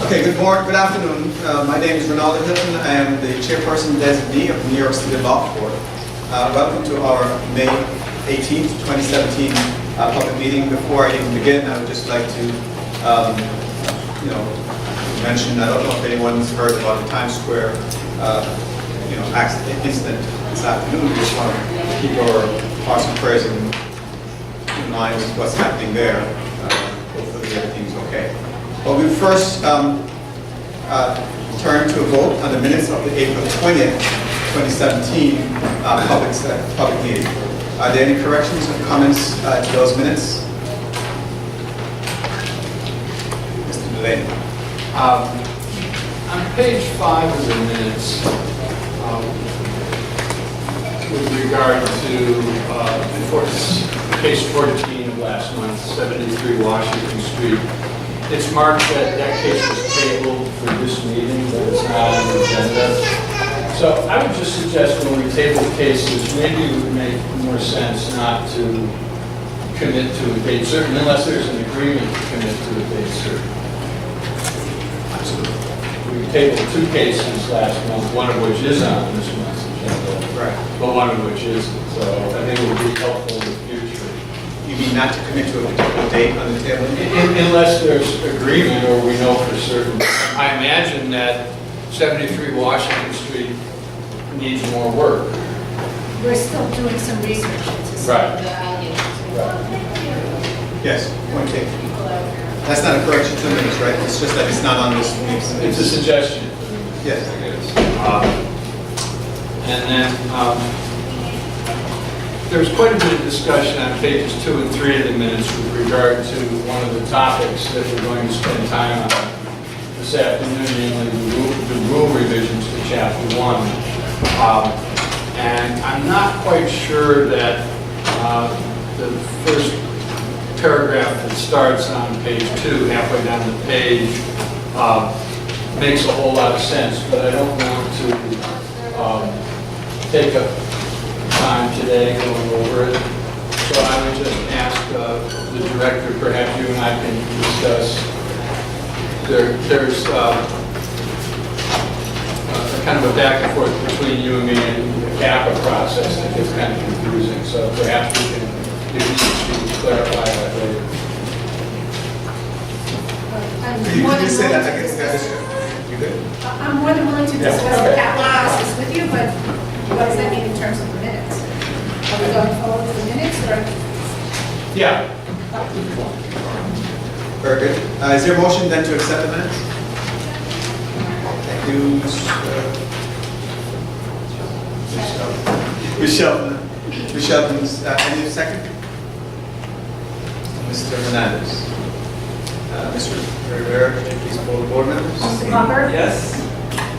Okay, good afternoon. My name is Ronaldo Hilton. I am the chairperson designee of the New York City Loft Board. Welcome to our May 18th, 2017 public meeting. Before I even begin, I would just like to, mention, I don't know if anyone's heard about the Times Square, accident incident this afternoon. We just want to keep our hearts and prayers in line with what's happening there. Hopefully everything's okay. Well, we first turn to a vote on the minutes of the April 20th, 2017 public meeting. Are there any corrections or comments to those minutes? Mr. Delaney. On page 5 of the minutes, with regard to case 14 of last month, 73 Washington Street, it's marked that that case was tabled for this meeting, but it's not on the agenda. So I would just suggest when we table cases, maybe it would make more sense not to commit to a date certain, unless there's an agreement to commit to a date certain. We tabled 2 cases last month, one of which is on this month's agenda, Right. but one of which isn't. So I think it would be helpful in the future. You mean not to commit to a particular date on the table? Unless there's agreement or we know for certain. I imagine that 73 Washington Street needs more work. We're still doing some research into some Right. of the allegations. Yes, point taken. That's not a correction to the minutes, right? It's just that it's not on this week's It's minutes. a suggestion. Yes. And then there's quite a bit of discussion on pages 2 and 3 of the minutes with regard to one of the topics that we're going to spend time on this afternoon, namely the rule revisions to Chapter 1. And I'm not quite sure that the first paragraph that starts on page 2, halfway down the page, makes a whole lot of sense, but I don't want to take up time today going over it. So I would just ask the director, perhaps you and I can discuss. There's kind of a back and forth between you and me and the CAPA process that gets kind of confusing. So perhaps we can, if you can clarify that later. Could you just say that again? You good? I'm more than willing to discuss the capital process with you, but what does that mean in terms of the minutes? Are we going forward with the minutes, or? Yeah. Very good. Is there a motion then to accept the minutes? Thank you, Michelle, any second? Mr. Hernandez. Mr. Rivera, could you please poll the board members? Mr. Bumper? Yes.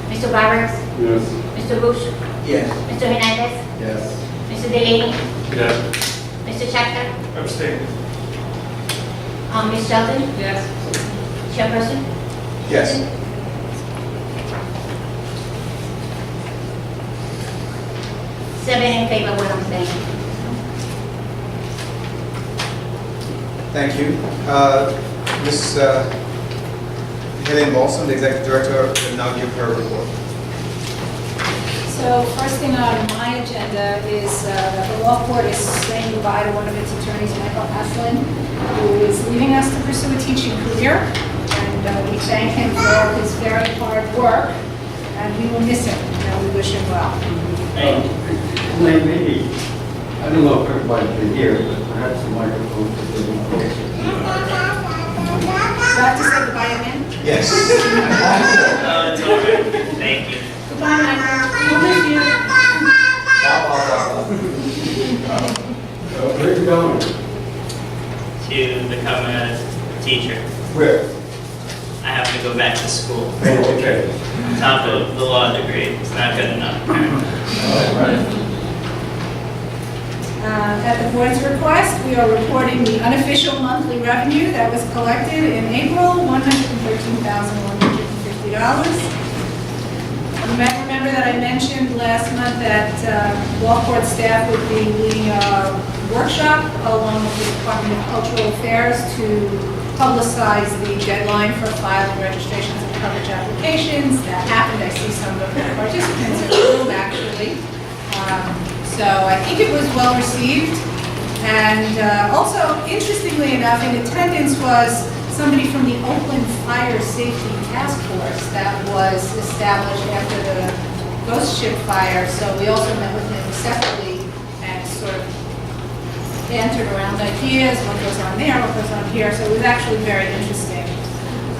Mr. Barbers? Yes. Mr. Bush? Yes. Mr. Hernandez? Yes. Mr. Delaney? Yes. Mr. Schechter? Abstain. Ms. Shelton? Yes. Chairperson? Yes. Seven in favor, 1 abstention. Thank you. Ms. Helene Molson, the Executive Director, will now give her report. So first thing on my agenda is the law court is saying goodbye to one of its attorneys, Michael Aslin, who is leaving us to pursue a teaching career. And we thank him for all his very hard work, and we will miss him, and we wish him well. Maybe, I don't know if everybody can hear, but perhaps the microphone is a little closer. Do I have to say goodbye again? Yes. It's all good. Thank you. Goodbye, Michael. We'll miss you. Where are you going? To become a teacher. Where? I have to go back to school. Okay. Top of the law degree. It's not good enough, apparently. All right. At the board's request, we are reporting the unofficial monthly revenue that was collected in April, $113,150. You might remember that I mentioned last month that law court staff would be leading a workshop along with the Department of Cultural Affairs to publicized the deadline for filing registrations and coverage applications. That happened. I see some of the participants in the room, actually. So I think it was well received. And also, interestingly enough, in attendance was somebody from the Oakland Fire Safety Task Force that was established after the ghost ship fire. So we also met with him separately and sort of bantered around ideas, what goes on there, what goes on here. So it was actually very interesting.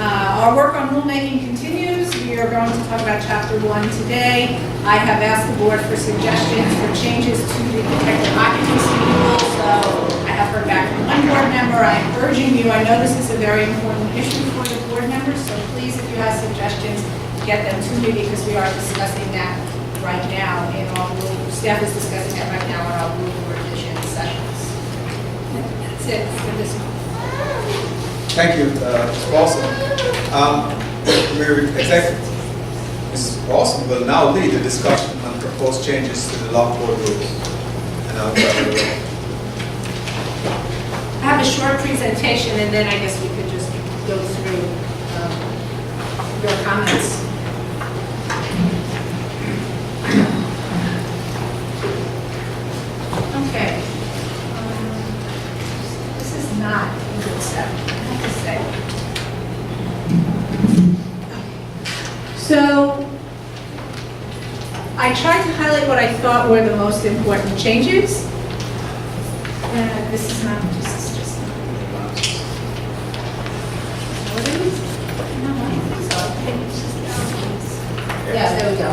Our work on rulemaking continues. We are going to talk about Chapter 1 today. I have asked the board for suggestions for changes to the protected occupancy rules. So I have heard back from one board member. I am urging you, I know this is a very important issue for the board members, so please, if you have suggestions, get them to me because we are discussing that right now in our rule. Staff is discussing that right now in our rule revision sessions. That's it for this one. Thank you, Ms. Paulson. Mrs. Paulson will now lead the discussion on proposed changes to the Loft Board rules. And I'll grab it away. I have a short presentation, and then I guess we could just go through your comments. Okay. This is not a good step, I have to say. So, I tried to highlight what I thought were the most important changes. This is not, this is just not really well. What is it? No, I think so. Okay, it's just- Yeah, there we go.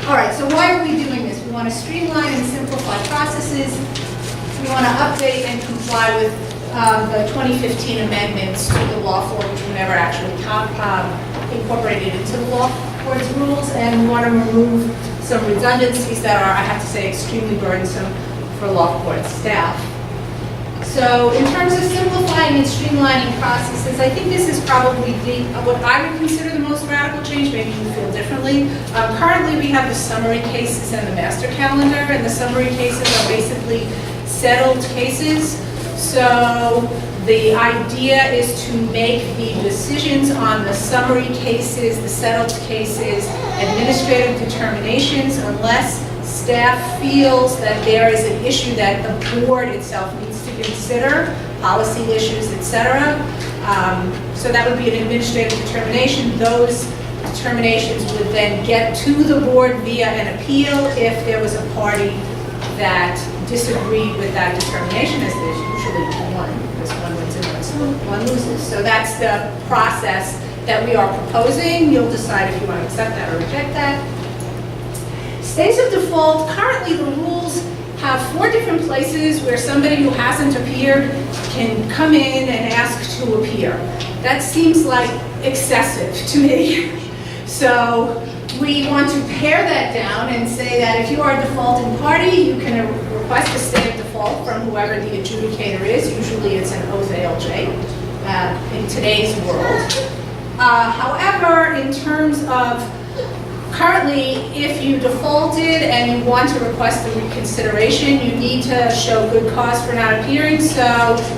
All right, so why are we doing this? We want to streamline and simplify processes. We want to update and comply with the 2015 amendments to the law for which were never actually incorporated into the law board's rules, and we want to remove some redundancies that are, I have to say, extremely burdensome for law board staff. So in terms of simplifying and streamlining processes, I think this is probably what I would consider the most radical change. Maybe you feel differently. Currently, we have the summary cases and the master calendar, and the summary cases are basically settled cases. So the idea is to make the decisions on the summary cases, the settled cases, administrative determinations, unless staff feels that there is an issue that the board itself needs to consider, policy issues, etc. So that would be an administrative determination. Those determinations would then get to the board via an appeal if there was a party that disagreed with that determination, as there's usually one, because one wins and one loses. So that's the process that we are proposing. You'll decide if you want to accept that or reject that. States of default, currently the rules have 4 different places where somebody who hasn't appeared can come in and ask to appear. That seems like excessive to me. So we want to pare that down and say that if you are a defaulting party, you can request a stay of default from whoever the adjudicator is. Usually it's an oath ALJ in today's world. However, in terms of currently, if you defaulted and you want to request a reconsideration, you need to show good cause for not appearing. So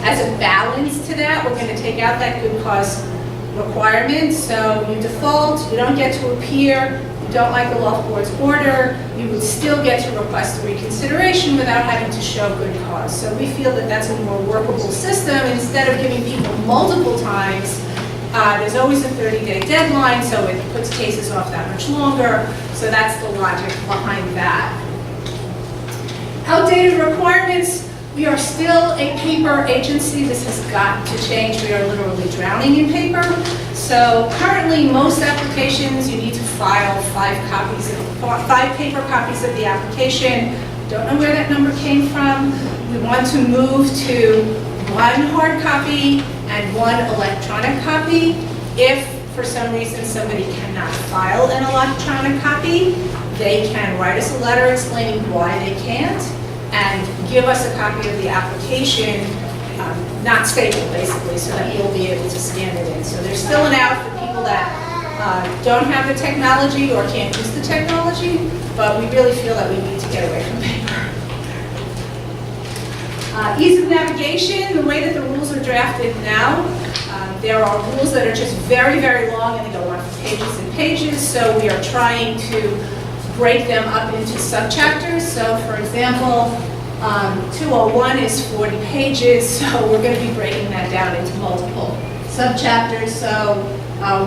as a balance to that, we're going to take out that good cause requirement. So you default, you don't get to appear, you don't like the Loft Board's order, you would still get to request a reconsideration without having to show good cause. So we feel that that's a more workable system. Instead of giving people multiple times, there's always a 30-day deadline, so it puts cases off that much longer. So that's the logic behind that. Outdated requirements. We are still a paper agency. This has got to change. We are literally drowning in paper. So currently, most applications, you need to file 5 paper copies of the application. Don't know where that number came from. We want to move to 1 hard copy and 1 electronic copy. If for some reason somebody cannot file an electronic copy, they can write us a letter explaining why they can't and give us a copy of the application, not stapled basically, so that we'll be able to scan it in. So there's still an out for people that don't have the technology or can't use the technology, but we really feel that we need to get away from paper. Ease of navigation, the way that the rules are drafted now, There are rules that are just very, very long and they go on for pages and pages, so we are trying to break them up into subchapters. So for example, 201 is 40 pages, so we're going to be breaking that down into multiple subchapters. So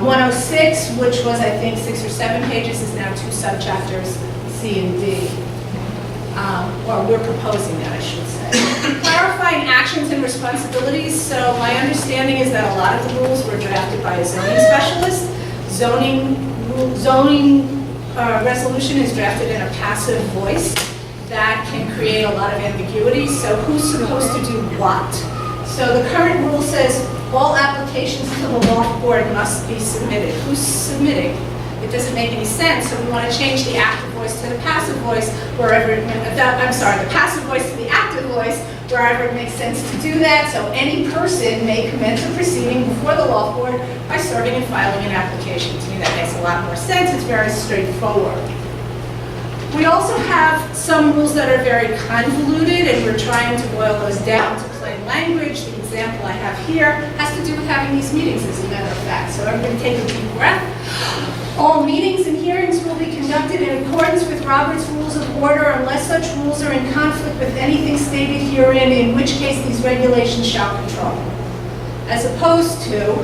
106, which was I think 6 or 7 pages, is now 2 subchapters, C and D. Or we're proposing that, I should say. Clarifying actions and responsibilities. So my understanding is that a lot of the rules were drafted by a zoning specialist. Zoning resolution is drafted in a passive voice. That can create a lot of ambiguity. So who's supposed to do what? So the current rule says all applications to the Loft board must be submitted. Who's submitting? It doesn't make any sense, so we want to change the active voice to the passive voice wherever, the passive voice to the active voice wherever it makes sense to do that. So any person may commence a proceeding before the Loft board by serving and filing an application. To me, that makes a lot more sense. It's very straightforward. We also have some rules that are very convoluted, and we're trying to boil those down to plain language. The example I have here has to do with having these meetings, as a matter of fact. So everybody take a deep breath. All meetings and hearings will be conducted in accordance with Robert's Rules of Order unless such rules are in conflict with anything stated herein, in which case these regulations shall control. As opposed to,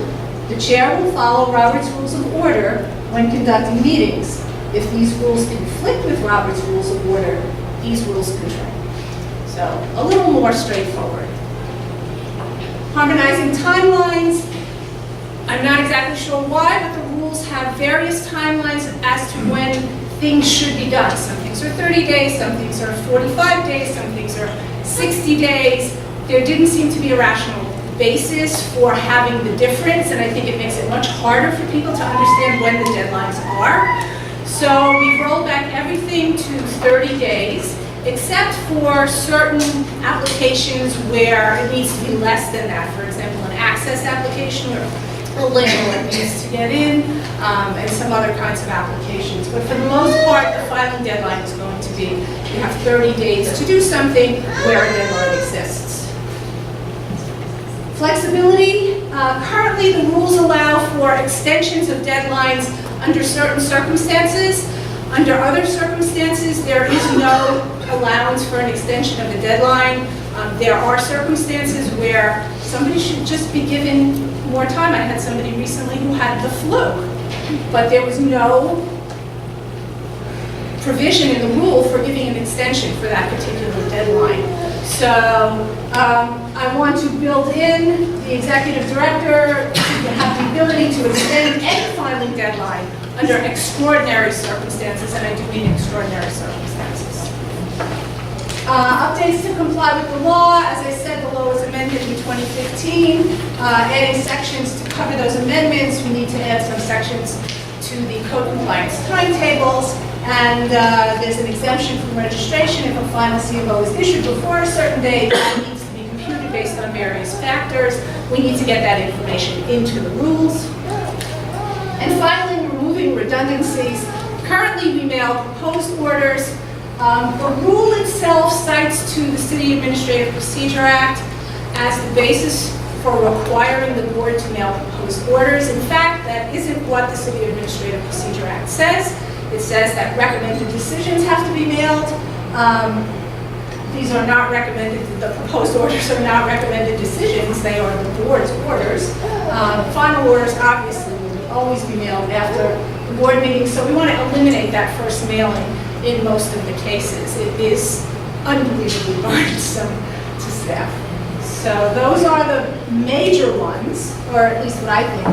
the chair will follow Robert's Rules of Order when conducting meetings. If these rules conflict with Robert's Rules of Order, these rules control. So, a little more straightforward. Harmonizing timelines. I'm not exactly sure why, but the rules have various timelines as to when things should be done. Some things are 30 days, some things are 45 days, some things are 60 days. There didn't seem to be a rational basis for having the difference, and I think it makes it much harder for people to understand when the deadlines are. So we rolled back everything to 30 days, except for certain applications where it needs to be less than that. For example, an access application where a landlord needs to get in, and some other kinds of applications. But for the most part, the filing deadline is going to be, you have 30 days to do something where a deadline exists. Flexibility. Currently, the rules allow for extensions of deadlines under certain circumstances. Under other circumstances, there is no allowance for an extension of a deadline. There are circumstances where somebody should just be given more time. I had somebody recently who had the flu, but there was no provision in the rule for giving an extension for that particular deadline. So I want to build in the executive director to have the ability to extend any filing deadline under extraordinary circumstances, and I do mean extraordinary circumstances. Updates to comply with the law. As I said, the law was amended in 2015. Adding sections to cover those amendments. We need to add some sections to the code compliance timetables. And there's an exemption from registration if a final CFO is issued before a certain date. That needs to be computed based on various factors. We need to get that information into the rules. And finally, removing redundancies. Currently, we mail proposed orders. The rule itself cites to the City Administrative Procedure Act as the basis for requiring the board to mail proposed orders. In fact, that isn't what the City Administrative Procedure Act says. It says that recommended decisions have to be mailed. These are not recommended, the proposed orders are not recommended decisions, they are the board's orders. Final orders obviously will always be mailed after the board meeting, so we want to eliminate that first mailing in most of the cases. It is unbelievably burdensome to staff. So those are the major ones, or at least what I think.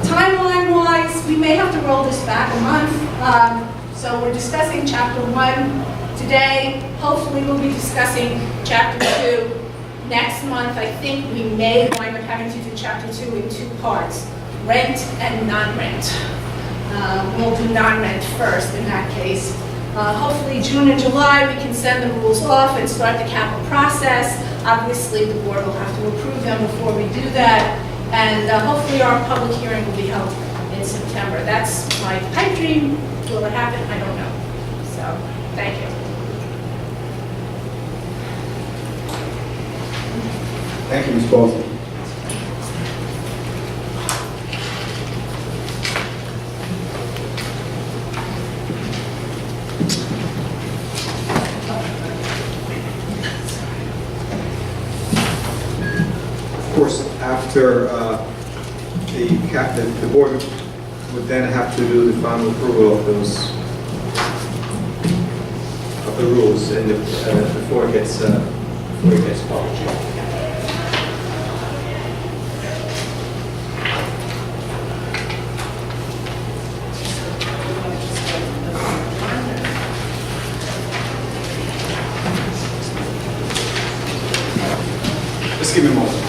Timeline-wise, we may have to roll this back a month. So we're discussing Chapter 1 today. Hopefully we'll be discussing Chapter 2 next month. I think we may wind up having to do Chapter 2 in 2 parts, rent and non-rent. We'll do non-rent first in that case. Hopefully June and July we can send the rules off and start the capital process. Obviously the board will have to approve them before we do that. And hopefully our public hearing will be held in September. That's my pipe dream. Will it happen? I don't know. So, thank you. Thank you, Ms. Bolton. after the board would then have to do the final approval of those, of the rules and before it gets published. Just give me a moment.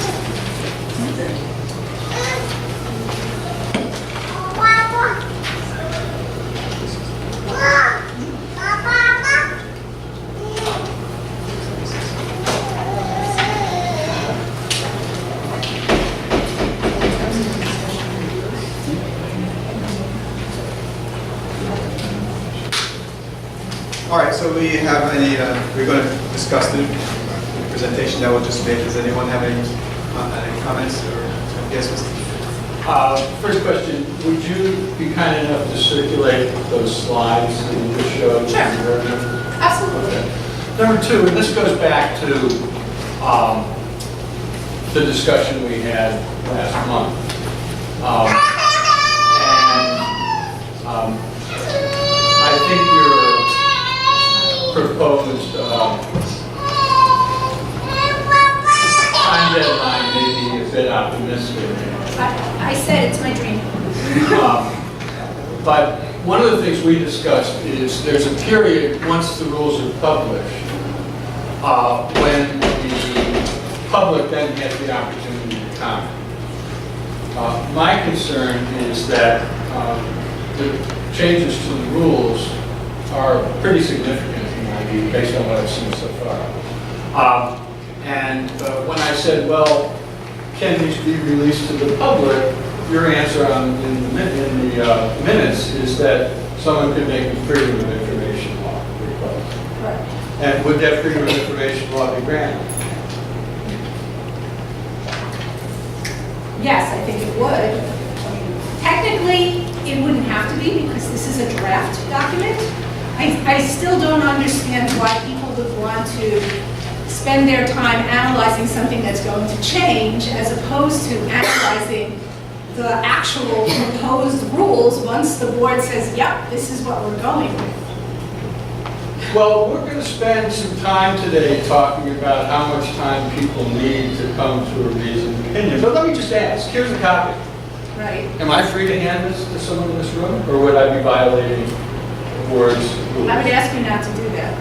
All right, so we have any, we're going to discuss the presentation that was just made. Does anyone have any comments or yes, Mr. First question, would you be kind enough to circulate those slides that you just showed? Sure. Absolutely. Okay. Number two, and this goes back to the discussion we had last month. I think your proposed time deadline may be a bit optimistic. I said it's my dream. But one of the things we discussed is there's a period, once the rules are published, when the public then has the opportunity to comment. My concern is that the changes to the rules are pretty significant in my view, based on what I've seen so far. When I said, well, can these be released to the public, your answer in the minutes is that someone could make a freedom of information law request. Right. And would that freedom of information law be granted? Yes, I think it would. Technically, it wouldn't have to be because this is a draft document. I still don't understand why people would want to spend their time analyzing something that's going to change as opposed to analyzing the actual proposed rules once the board says, yep, this is what we're going with. Well, we're going to spend some time today talking about how much time people need to come to a reasoned opinion. But let me just ask, here's a copy. Right. Am I free to hand this to someone in this room, or would I be violating the board's rules? I would ask you not to do that.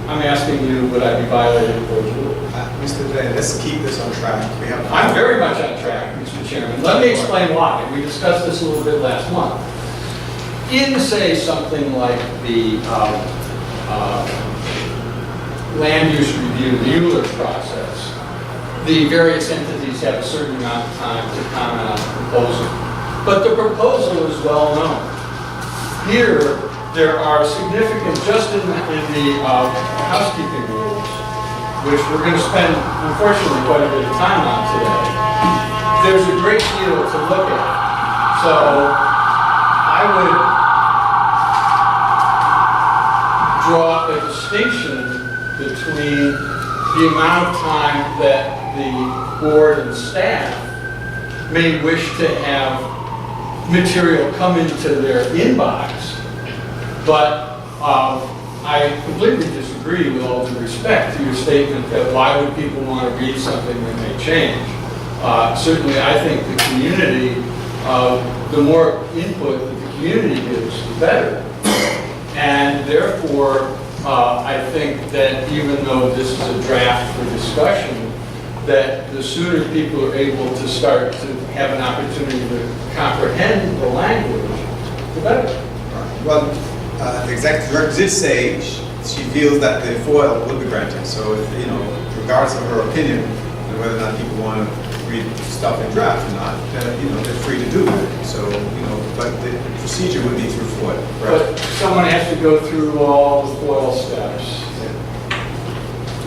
I'm asking you, would I be violating the board's rules? Mr. Day, let's keep this on track. We have. I'm very much on track, Mr. Chairman. Let me explain why. We discussed this a little bit last month. In, say, something like the land use review, the Euler process, the various entities have a certain amount of time to comment on the proposal. But the proposal is well known. Here, there are significant, just in the housekeeping rules, which we're going to spend, unfortunately, quite a bit of time on today. There's a great deal to look at. So I would draw a distinction between the amount of time that the board and staff may wish to have material come into their inbox, but I completely disagree, with all due respect, to your statement that why would people want to read something that may change. Certainly, I think the community, the more input that the community gives, the better. And therefore, I think that even though this is a draft for discussion, that the sooner people are able to start to have an opportunity to comprehend the language, the better. Well, the executive director did say she feels that the FOIL will be granted. So, if, regardless of her opinion and whether or not people want to read stuff in draft or not, they're free to do that. So, but the procedure would be through FOIL. But someone has to go through all the FOIL steps.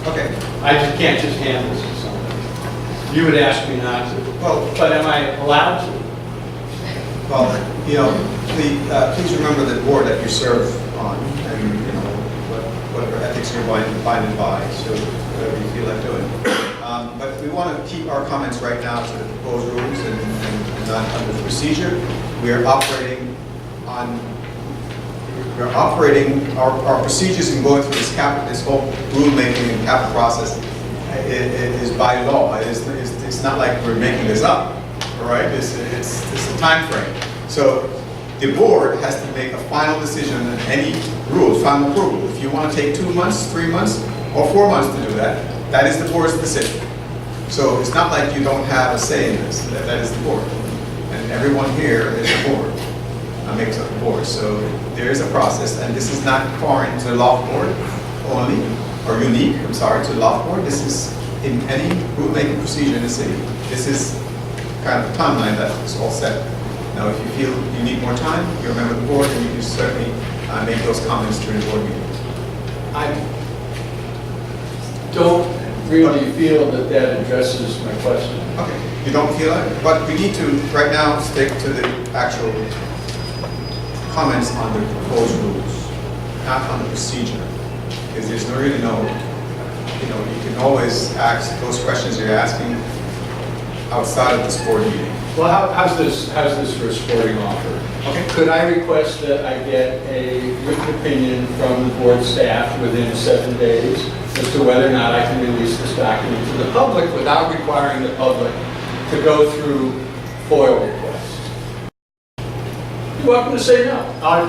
Okay. I just can't just hand this to someone. You would ask me not to. Well, But am I allowed to? Well, please remember the board that you serve on, and whatever ethics you're binded by. So whatever you feel like doing. But we want to keep our comments right now to the proposed rules and not under the procedure. We are operating on, our procedures in going through this whole rulemaking and capital process is by law. It's not like we're making this up, all right? It's a time frame. So the board has to make a final decision on any rules, final approval. If you want to take 2 months, 3 months, or 4 months to do that, that is the board's decision. So it's not like you don't have a say in this. That is the board. And everyone here is the board, makes up the board. So there is a process, and this is not foreign to the Loft board only, or unique, I'm sorry, to the Loft board. This is in any rulemaking procedure in the city. This is kind of a timeline that is all set. Now, if you feel you need more time, you're a member of the board, and you can certainly make those comments during the board meeting. I don't really feel that that addresses my question. Okay, you don't feel it, but we need to, right now, stick to the actual comments on the proposed rules, not on the procedure. Because there's really no, you can always ask those questions you're asking outside of this board meeting. Well, how's this for a sporting offer? Okay. Could I request that I get a written opinion from the board staff within 7 days as to whether or not I can release this document to the public without requiring the public to go through FOIL requests? You're welcome to say no.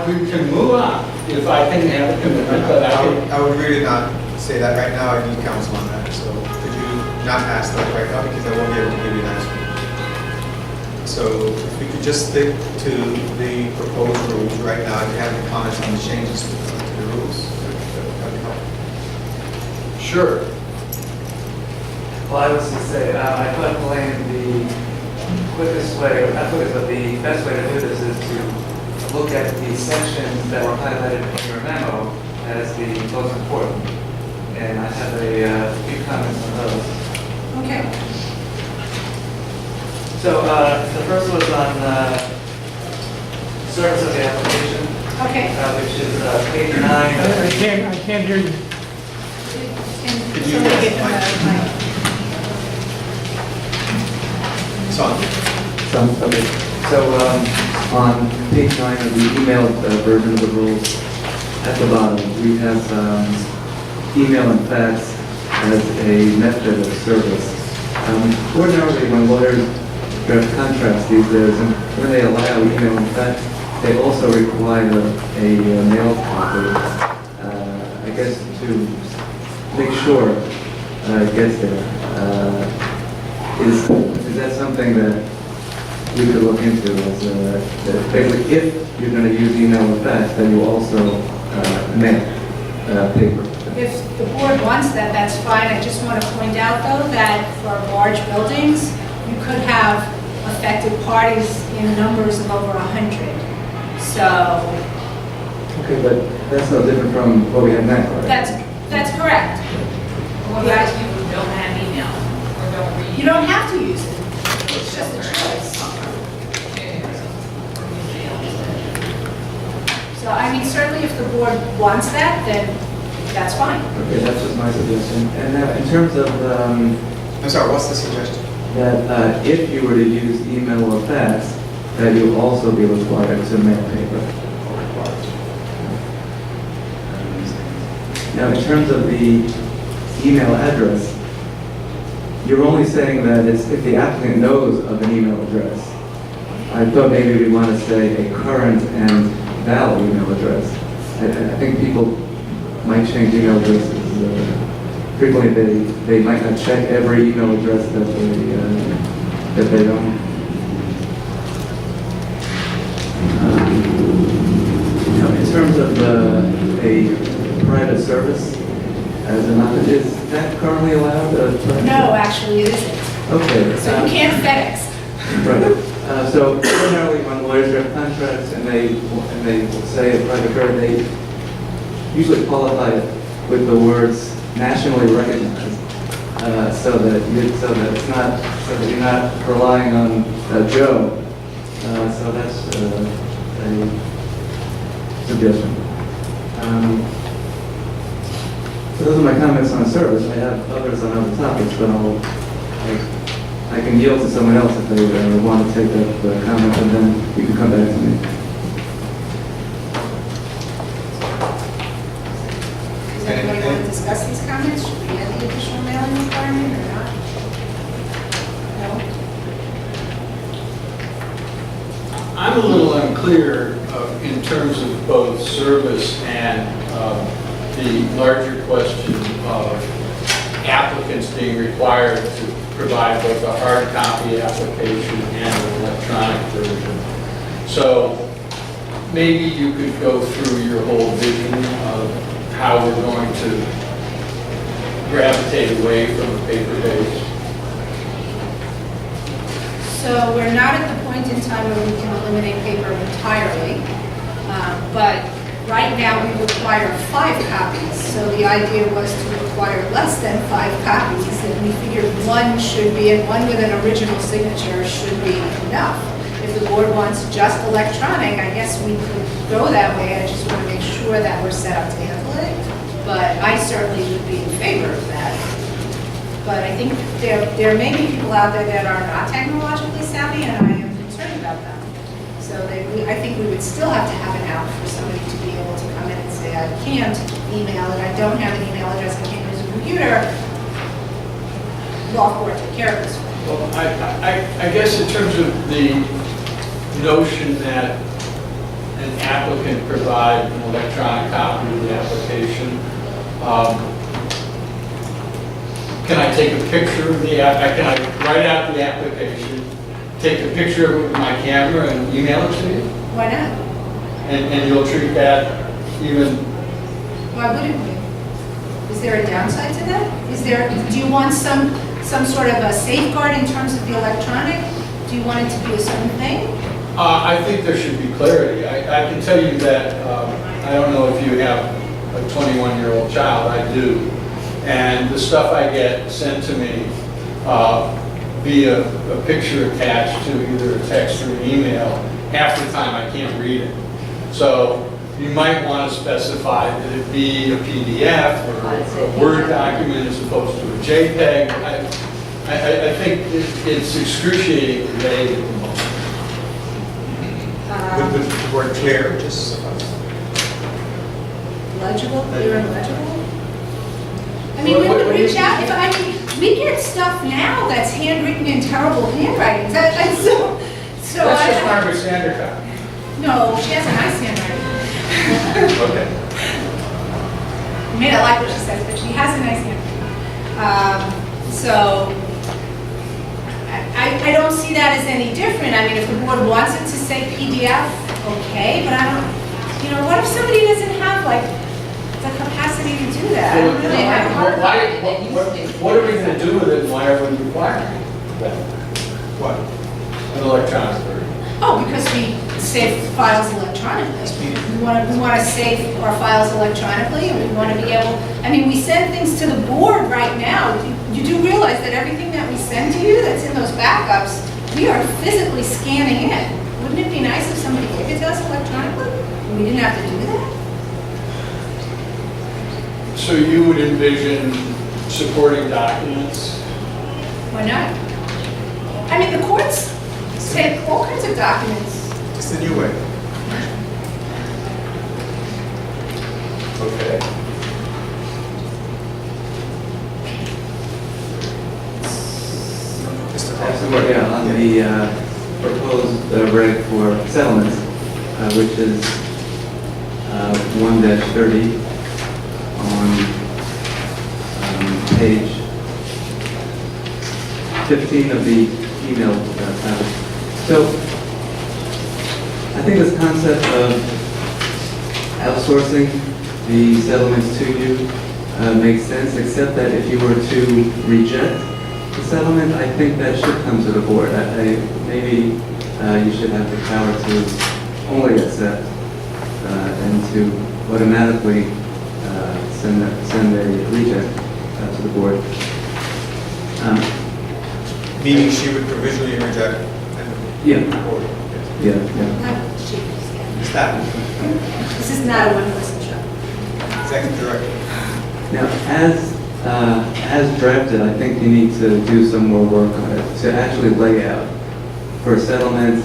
We can move on if I can have a commitment, but I would really not say that right now. I need counsel on that. So could you not ask that right now, because I won't be able to give you an answer. So if we could just stick to the proposed rules right now, if you have any comments on the changes to the rules, that would help. Sure. Well, I was to say, I thought, Elaine, the quickest way, or not quickest, but the best way to do this is to look at the sections that were highlighted in your memo as the most important. And I have a few comments on those. Okay. So the first was on service of the application, Okay. which is page 9. I can't hear you. Could you Somebody get get the mic? the mic. It's on. Okay. So on page 9 of the emailed version of the rules, at the bottom, we have email and fax as a method of service. Ordinarily, when lawyers draft contracts these days, and when they allow email and fax, they also require a mail copy, I guess, to make sure it gets there. Is that something that we could look into as that basically, if you're going to use email and fax, then you also mail paper? If the board wants that, that's fine. I just want to point out, though, that for large buildings, you could have affected parties in numbers of over 100. So Okay, but that's no different from what we have now, right? that's correct. What about people who don't have email or don't read? You don't have to use it. It's just a choice. So, I mean, certainly if the board wants that, then that's fine. Okay, that's just my suggestion. And now, in terms of I'm sorry, what's the suggestion? that if you were to use email or fax, that you also be required to mail paper. Now, in terms of the email address, you're only saying that it's if the applicant knows of an email address. I thought maybe we want to say a current and valid email address. I think people might change email addresses. Frequently, they might not check every email address that they don't. Now, in terms of a private service as an option, is that currently allowed? No, actually, it isn't. Okay. So you can't FedEx. Right. So ordinarily, when lawyers draft contracts and they say a private card, they usually qualify it with the words nationally recognized, so that it's not, so that you're not relying on Joe. So that's a suggestion. So those are my comments on service. I have others on other topics, but I'll I can yield to someone else if they want to take up the comment, and then you can come back to me. Does anybody want to discuss these comments? Should we add the additional mailing requirement or not? No? I'm a little unclear in terms of both service and the larger question of applicants being required to provide both a hard copy application and an electronic version. So maybe you could go through your whole vision of how we're going to gravitate away from the paper-based. So we're not at the point in time where we can eliminate paper entirely, but right now we require 5 copies. So the idea was to require less than 5 copies, and we figured one should be, and one with an original signature should be enough. If the board wants just electronic, I guess we could go that way. I just want to make sure that we're set up to handle it. But I certainly would be in favor of that. But I think there may be people out there that are not technologically savvy, and I am concerned about them. So I think we would still have to have an out for somebody to be able to come in and say, I can't email it, I don't have an email address, I can't use a computer. Loft board take care of this. Well, I guess in terms of the notion that an applicant provide an electronic copy of the application, can I take a picture of the app? Can I write out the application, take a picture of it with my camera and email it to you? Why not? And you'll treat that even, Why wouldn't we? Is there a downside to that? Do you want some sort of a safeguard in terms of the electronic? Do you want it to be a certain thing? I think there should be clarity. I can tell you that, I don't know if you have a 21-year-old child, I do. And the stuff I get sent to me via a picture attached to either a text or an email, half the time I can't read it. So you might want to specify that it be a PDF or a Word document as opposed to a JPEG. I think it's excruciatingly vague at the moment. Would the word clear just suffice? Legible, clear and legible? I mean, we What would do you reach out, we get stuff now that's handwritten in terrible handwriting. So That's just Margaret Sandercock. no, she has a nice handwriting. Okay. You may not like what she says, but she has a nice handwriting. So I don't see that as any different. I mean, if the board wants it to say PDF, okay, but I don't, what if somebody doesn't have like the capacity to do that? I don't really have a hard What are we going to do with it and why are we requiring that? What? An electronic version? Oh, because we save files electronically. We want to save our files electronically, and we want to be able, we send things to the board right now. You do realize that everything that we send to you that's in those backups, we are physically scanning in. Wouldn't it be nice if somebody gave it to us electronically? And we didn't have to do that? So you would envision supporting documents? Why not? The courts take all kinds of documents. Just a new way. Okay. Absolutely, yeah, on the proposed reg for settlements, which is 1-30 on page 15 of the email package. So, I think this concept of outsourcing the settlements to you makes sense, except that if you were to reject the settlement, I think that should come to the board. Maybe you should have the power to only accept and to automatically send a reject to the board. Meaning she would provisionally reject and Yeah. report. Yeah. Not cheap, yeah. Is that This is not a one-person show. executive director? Now, as as drafted, I think you need to do some more work on it, to actually lay out. For a settlement,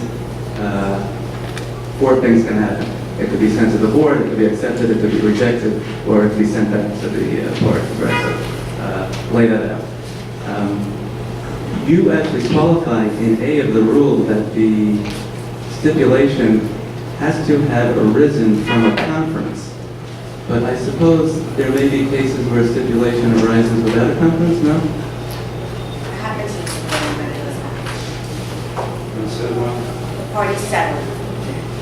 4 things can happen. It could be sent to the board, it could be accepted, it could be rejected, or it could be sent back to the parties, right? So, lay that out. You actually qualify in A of the rule that the stipulation has to have arisen from a conference. But I suppose there may be cases where stipulation arises without a conference, no? What happens if the board doesn't And so, the party settled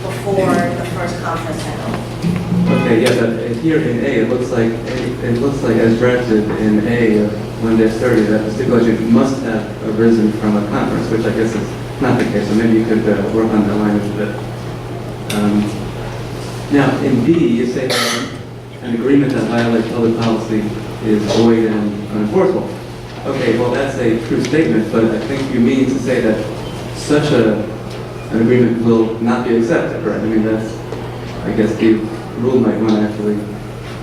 before the first conference settled? Okay, yeah, but here in A, it looks like as drafted in A of 1-30, that the stipulation must have arisen from a conference, which I guess is not the case, so maybe you could work on that language a bit. Now, in B, you say that an agreement that violates public policy is void and unenforceable. Okay, well, that's a true statement, but I think you mean to say that such an agreement will not be accepted, right? I mean, that's, I guess the rule might want to actually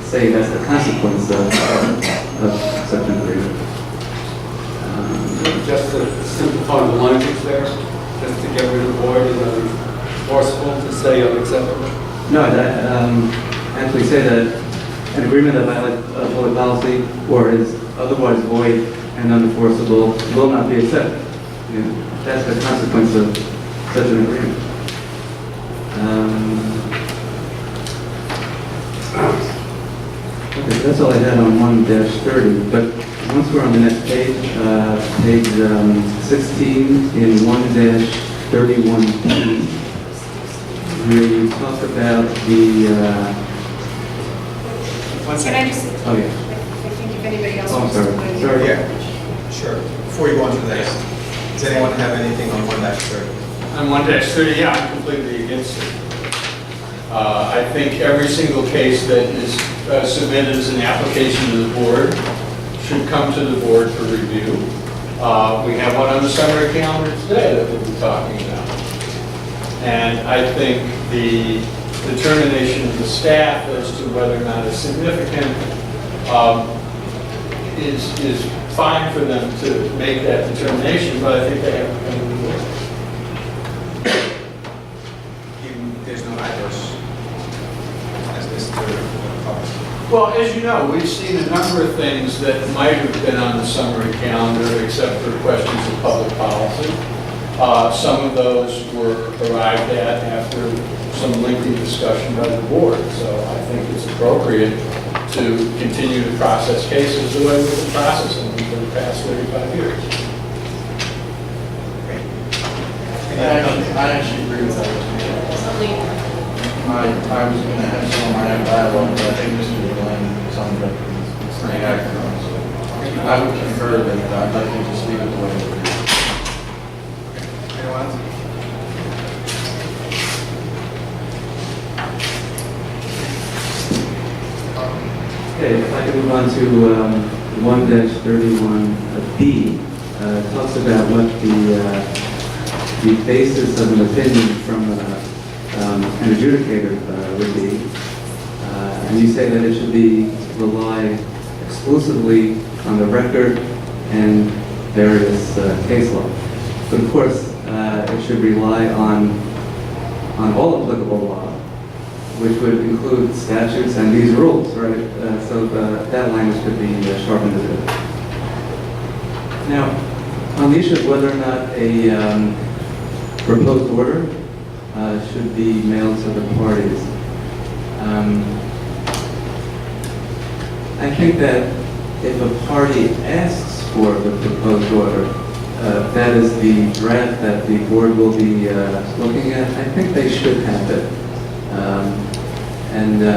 say that's the consequence of such an agreement. just to simplify the language there, just to get rid of void and unenforceable, to say unacceptable. No, that, actually say that an agreement that violates public policy or is otherwise void and unenforceable will not be accepted. You know, that's the consequence of such an agreement. Okay, that's all I had on 1-30, but once we're on the next page, page 16 in 1-31P, where you talk about the, One Can I second. just, oh yeah, I think if anybody else Oh, I'm wants to. sorry. Sorry. Yeah, sure. Before you go on to the next, does anyone have anything on 1-30? On 1-30, yeah, I'm completely against it. I think every single case that is submitted as an application to the board should come to the board for review. We have one on the summary calendar today that we'll be talking about. And I think the determination of the staff as to whether or not it's significant is fine for them to make that determination, but I think they have to come to the board. There's no adverse as this policy. Well, as you know, we've seen a number of things that might have been on the summary calendar except for questions of public policy. Some of those were arrived at after some lengthy discussion by the board, so I think it's appropriate to continue to process cases the way we've been processing them for the past 35 years. I actually agree with that. I was going to have some of my own dialogue, but I think Mr. Glenn summed it up pretty accurate. So I would concur that I'd like to just leave it the way it is. Anyone else? okay, if I could move on to 1-31B, talks about what the basis of an opinion from an adjudicator would be. And you say that it should rely exclusively on the record and various case law. But of course, it should rely on all applicable law, which would include statutes and these rules, right? So that language could be sharpened a bit. Now, on the issue of whether or not a proposed order should be mailed to the parties, I think that if a party asks for the proposed order, that is the draft that the board will be looking at, I think they should have it. And I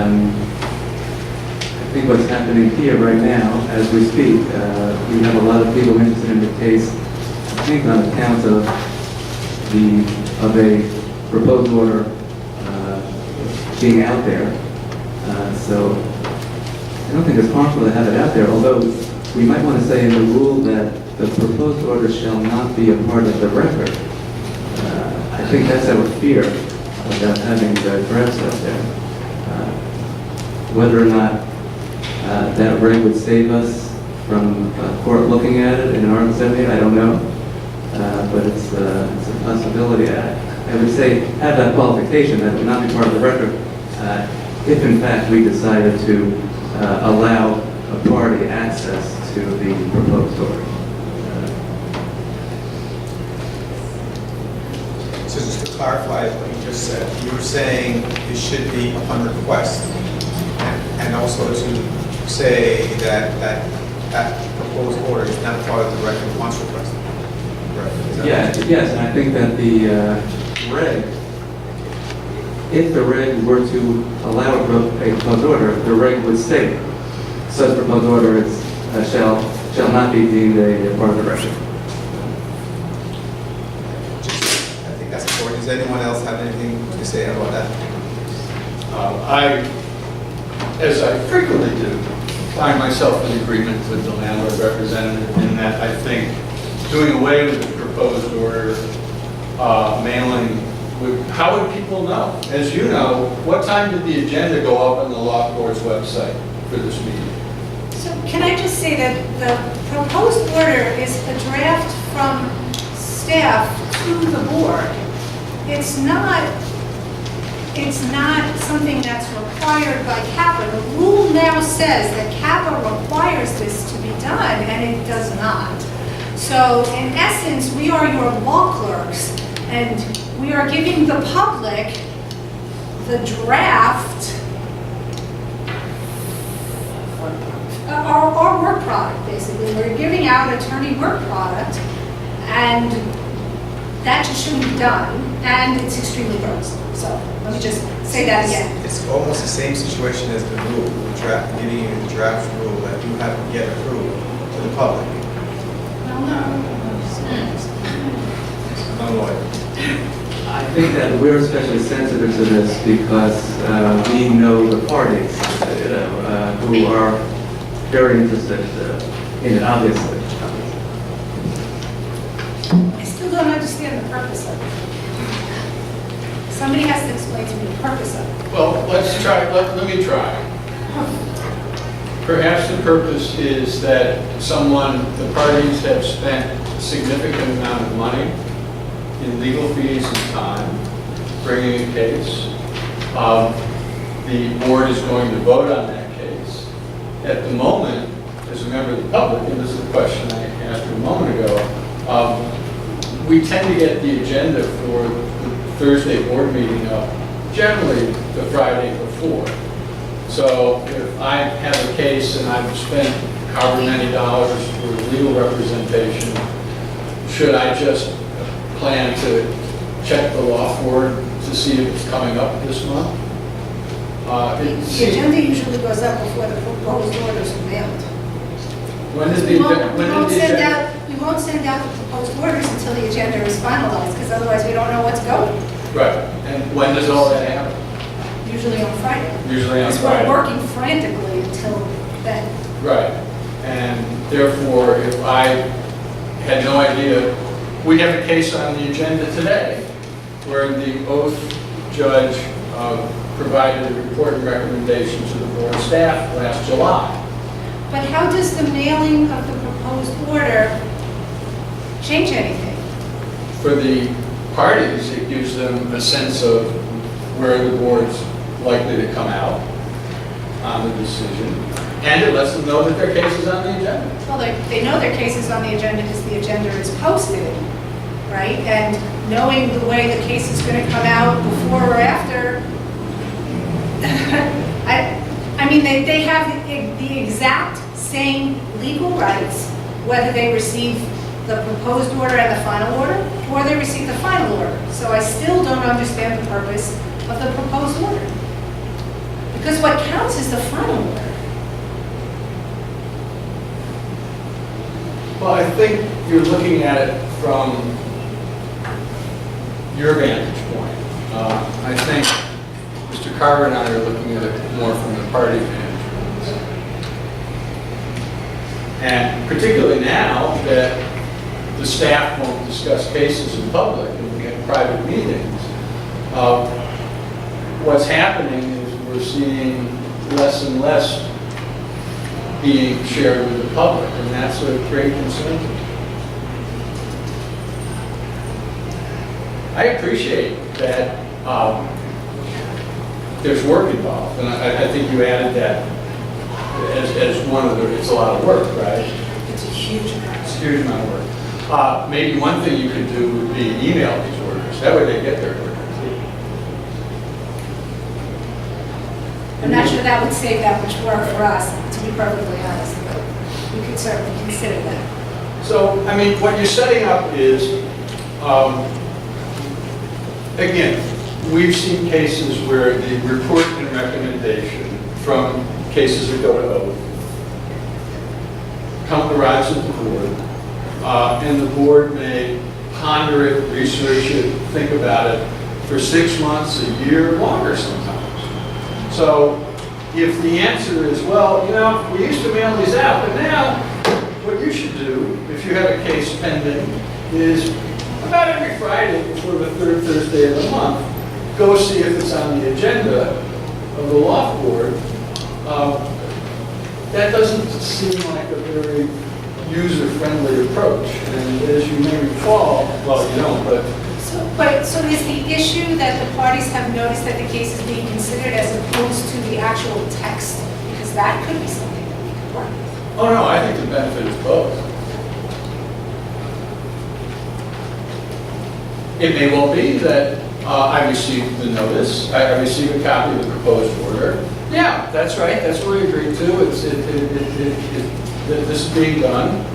think what's happening here right now, as we speak, we have a lot of people interested in the case, I think on account of a proposed order being out there. So I don't think it's harmful to have it out there, although we might want to say in the rule that the proposed order shall not be a part of the record. I think that's our fear about having the drafts out there. Whether or not that reg would save us from court looking at it in our assembly, I don't know. But it's a possibility. I would say have that qualification, that would not be part of the record, if in fact we decided to allow a party access to the proposed order. So just to clarify what you just said, you were saying it should be upon request, and also to say that proposed order is not part of the record once requested. Correct? Is that- Yes, and I think that the reg, if the reg were to allow a proposed order, the reg would state such proposed order is, shall not be deemed a part of the record. I think that's important. Does anyone else have anything to say about that? As I frequently do, find myself in agreement with the landlord representative in that I think doing away with the proposed order, mailing, how would people know? As you know, what time did the agenda go up on the Loft Board's website for this meeting? So can I just say that the proposed order is a draft from staff to the board. It's not something that's required by CAPA. The rule now says that CAPA requires this to be done, and it does not. So in essence, we are your law clerks, and we are giving the public the draft, our work product, basically. We're giving out attorney work product, and that just shouldn't be done, and it's extremely burdensome. So let me just say that again. It's almost the same situation as the rule, the draft, giving you the draft rule that you haven't yet approved to the public. I'm a lawyer. I think that we're especially sensitive to this because we know the parties, who are very interested in it, obviously. I still don't understand the purpose of it. Somebody has to explain to me the purpose of it. Well, let's try, let me try. Perhaps the purpose is that the parties have spent a significant amount of money in legal fees and time bringing a case. The board is going to vote on that case. At the moment, as a member of the public, and this is a question I asked a moment ago, we tend to get the agenda for the Thursday board meeting up generally the Friday before. So if I have a case and I've spent however many dollars for legal representation, should I just plan to check the law board to see if it's coming up this month? The agenda usually goes up before the proposed orders are mailed. When is We the won't, when is the agenda? we won't send out the proposed orders until the agenda is finalized, because otherwise we don't know what's going, Right, and when does all that happen? usually on Friday. Usually on Because Friday. we're working frantically until then. Right, and therefore, if I had no idea, we have a case on the agenda today where the oath judge provided a report and recommendation to the board staff last July. But how does the mailing of the proposed order change anything? For the parties, it gives them a sense of where the board's likely to come out on the decision, and it lets them know that their case is on the agenda. Well, they know their case is on the agenda because the agenda is posted, right? And knowing the way the case is going to come out before or after, I mean, they have the exact same legal rights, whether they receive the proposed order and the final order, or they receive the final order. So I still don't understand the purpose of the proposed order. Because what counts is the final order. Well, I think you're looking at it from your vantage point. I think Mr. Carver and I are looking at it more from the party vantage point. And particularly now that the staff won't discuss cases in public and we have private meetings, what's happening is we're seeing less and less being shared with the public, and that's a great concern to me. I appreciate that there's work involved, and I think you added that as one of the, it's a lot of work, right? It's a huge amount. It's a huge amount of work. Maybe one thing you could do would be email these orders, that way they get their orders. I'm not sure that would save that much work for us, to be perfectly honest, but we could certainly consider that. So, I mean, what you're setting up is, again, we've seen cases where the report and recommendation from cases that go to oath arrives at the board, and the board may ponder it, research it, think about it for 6 months, a year, longer sometimes. So if the answer is, well, you know, we used to mail these out, but now what you should do, if you have a case pending, is about every Friday before the third Thursday of the month, go see if it's on the agenda of the Loft board. That doesn't seem like a very user-friendly approach. And as you may recall, well, you don't, but So is the issue that the parties have noticed that the case is being considered as opposed to the actual text? Because that could be something that we could work with. oh no, I think the benefit is both. It may well be that I received the notice, I received a copy of the proposed order. Yeah, that's right, that's what we agreed to, this is being done.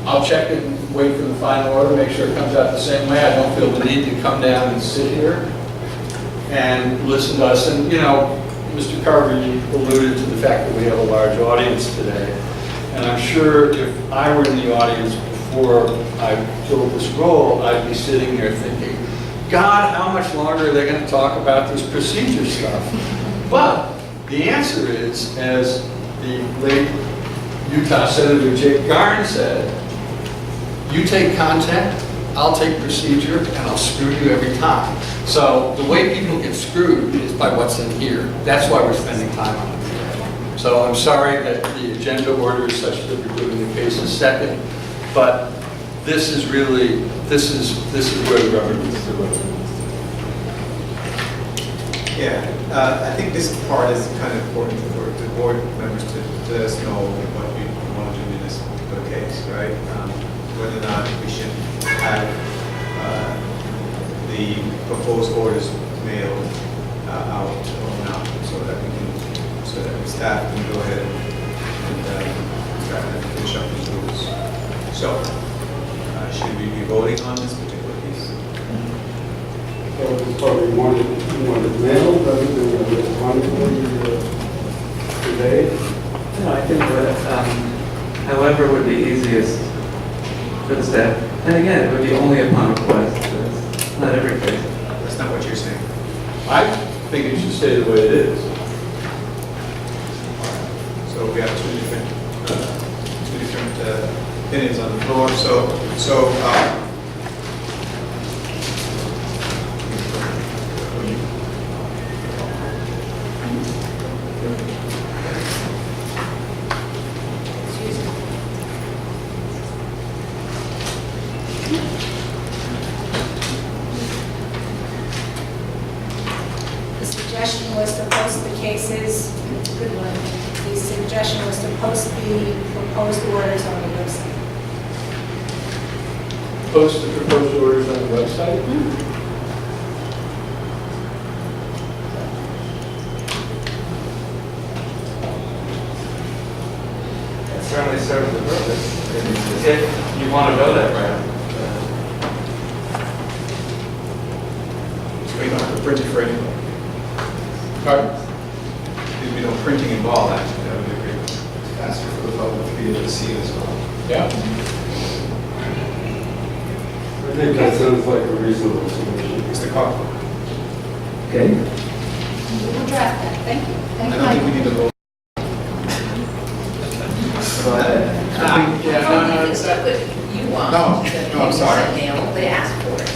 I'll check and wait for the final order, make sure it comes out the same way. I don't feel the need to come down and sit here and listen to us. And, you know, Mr. Carver, you alluded to the fact that we have a large audience today. And I'm sure if I were in the audience before I filled this role, I'd be sitting there thinking, God, how much longer are they going to talk about this procedure stuff? But the answer is, as the late Utah Senator Jake Garn said, you take content, I'll take procedure, and I'll screw you every time. So the way people get screwed is by what's in here. That's why we're spending time on it. So I'm sorry that the agenda order is such that we're doing the cases second, but this is really, this is where the rubber meets the road. Yeah, I think this part is kind of important for the board members to let us know what we want to do in this particular case, right? Whether or not we should have the proposed orders mailed out or not, so that we can, so that the staff can go ahead and try to finish up these rules. So, should we be voting on this particular piece? So it's probably one mailed rather than electronically today. No, I think that, however would be easiest for the staff. And again, it would be only upon request, it's not every case. That's not what you're saying. I think it should stay the way it is. So we have two different opinions on the floor. The suggestion was to post the cases, good one. The suggestion was to post the proposed orders on the website. Post the proposed orders on the website. It certainly serves the purpose, if you want to go that route. So we don't have to print it for anyone. Pardon? There'd be no printing involved, actually, that would be great. Faster for the public to be able to see it as well. Yeah. I think that sounds like a reasonable solution. Mr. Carver? Okay. We will draft that, thank you. I Thank you, don't think we Michael. need to vote. So I think, Yeah, Well, you can still put you want. No, no, I'm sorry. Mail, they ask for it.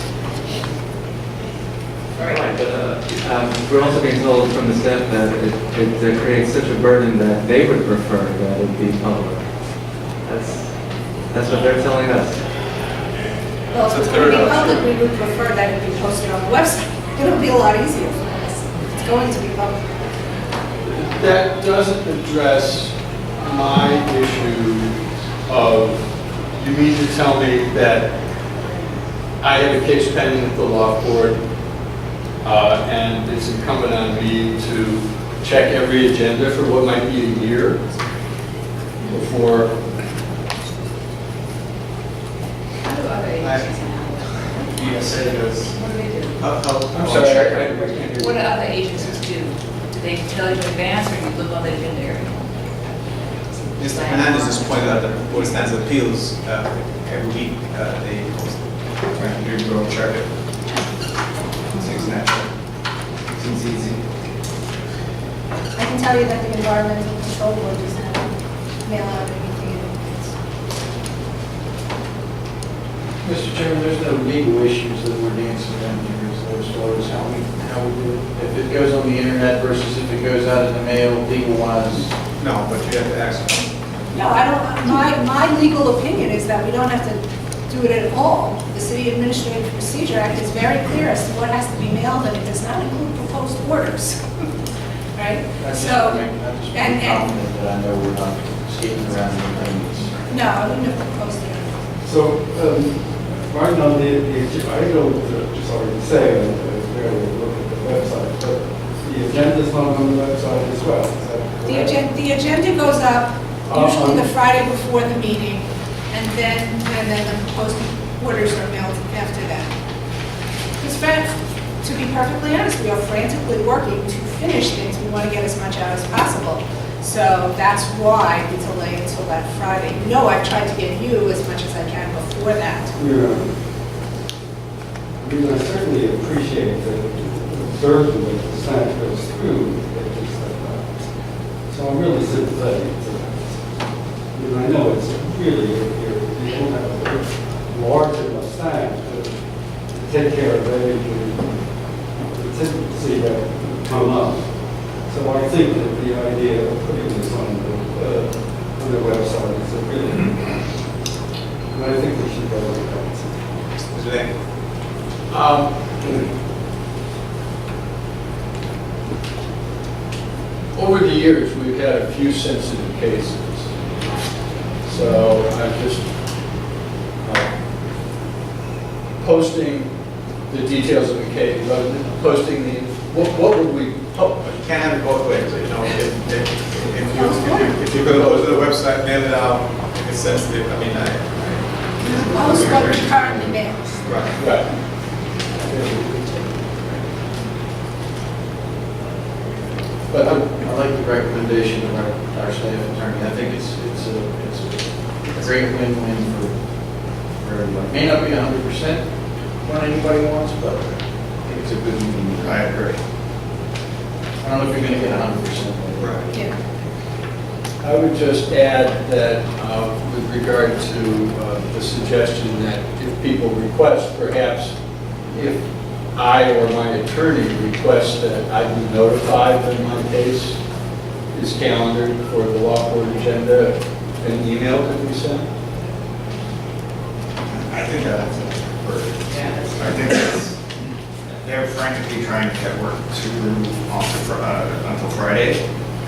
Right, but we're also being told from the staff that it creates such a burden that they would prefer that it be public. That's what they're telling us. Well, if it's going to be public, we would prefer that it be posted on the website. It'll be a lot easier for us. It's going to be public. That doesn't address my issue of, you mean to tell me that I have a case pending at the law court, and it's incumbent on me to check every agenda for what might be a year before. How do other agencies handle it? ESA does. What do they do? I'm sorry, I can't hear What do you. other agencies do? Do they tell you in advance, or you look on the agenda area? Mr. Hernandez just pointed out that Board of Standards Appeals, every week, they post it. You go check it. Seems natural. Seems easy. I can tell you that the Environmental Control Board does not mail out anything in advance. Mr. Chairman, there's no legal issues that we're dancing around here as far as how we do it. If it goes on the internet versus if it goes out in the mail, legal-wise. No, but you have to ask. No, I don't, my legal opinion is that we don't have to do it at all. The City Administrative Procedure Act is very clear as to what has to be mailed, and it does not include proposed orders. Right? I'm So, just and- confident that I know we're not skating around the things. no, I wouldn't have proposed it. So, right now, I don't, sorry to say, I barely look at the website, but the agenda's not on the website as well, is that correct? The agenda goes up usually the Friday before the meeting, and then the proposed orders are mailed after that. Because to be perfectly honest, we are frantically working to finish things. We want to get as much out as possible. So that's why we delay until that Friday. No, I've tried to get you as much as I can before that. Yeah. I mean, I certainly appreciate the burden that the staff goes through to get this stuff out. So I'm really sympathetic to that. I mean, I know it's really, you don't have a large enough staff to take care of everything. To see that come up. So I think that the idea of putting this on the website is a really, and I think we should go with that. Mr. Day? Over the years, we've had a few sensitive cases. So I'm just posting the details of the case, posting the, what would we, You can't have it both ways, you know, if you go to the website, mail it out, if it's sensitive, I mean, Post what we currently mail. right. right. But I like the recommendation of our staff attorney. I think it's a great win-win for everybody. May not be 100% what anybody wants, but I think it's a good win. I agree. I don't know if you're going to get 100%. Right. Yeah. I would just add that with regard to the suggestion that if people request, perhaps if I or my attorney request that I be notified when my case is calendared for the law court agenda, an email could be sent. I think that's I think that's, they're frantically trying to get work to until Friday,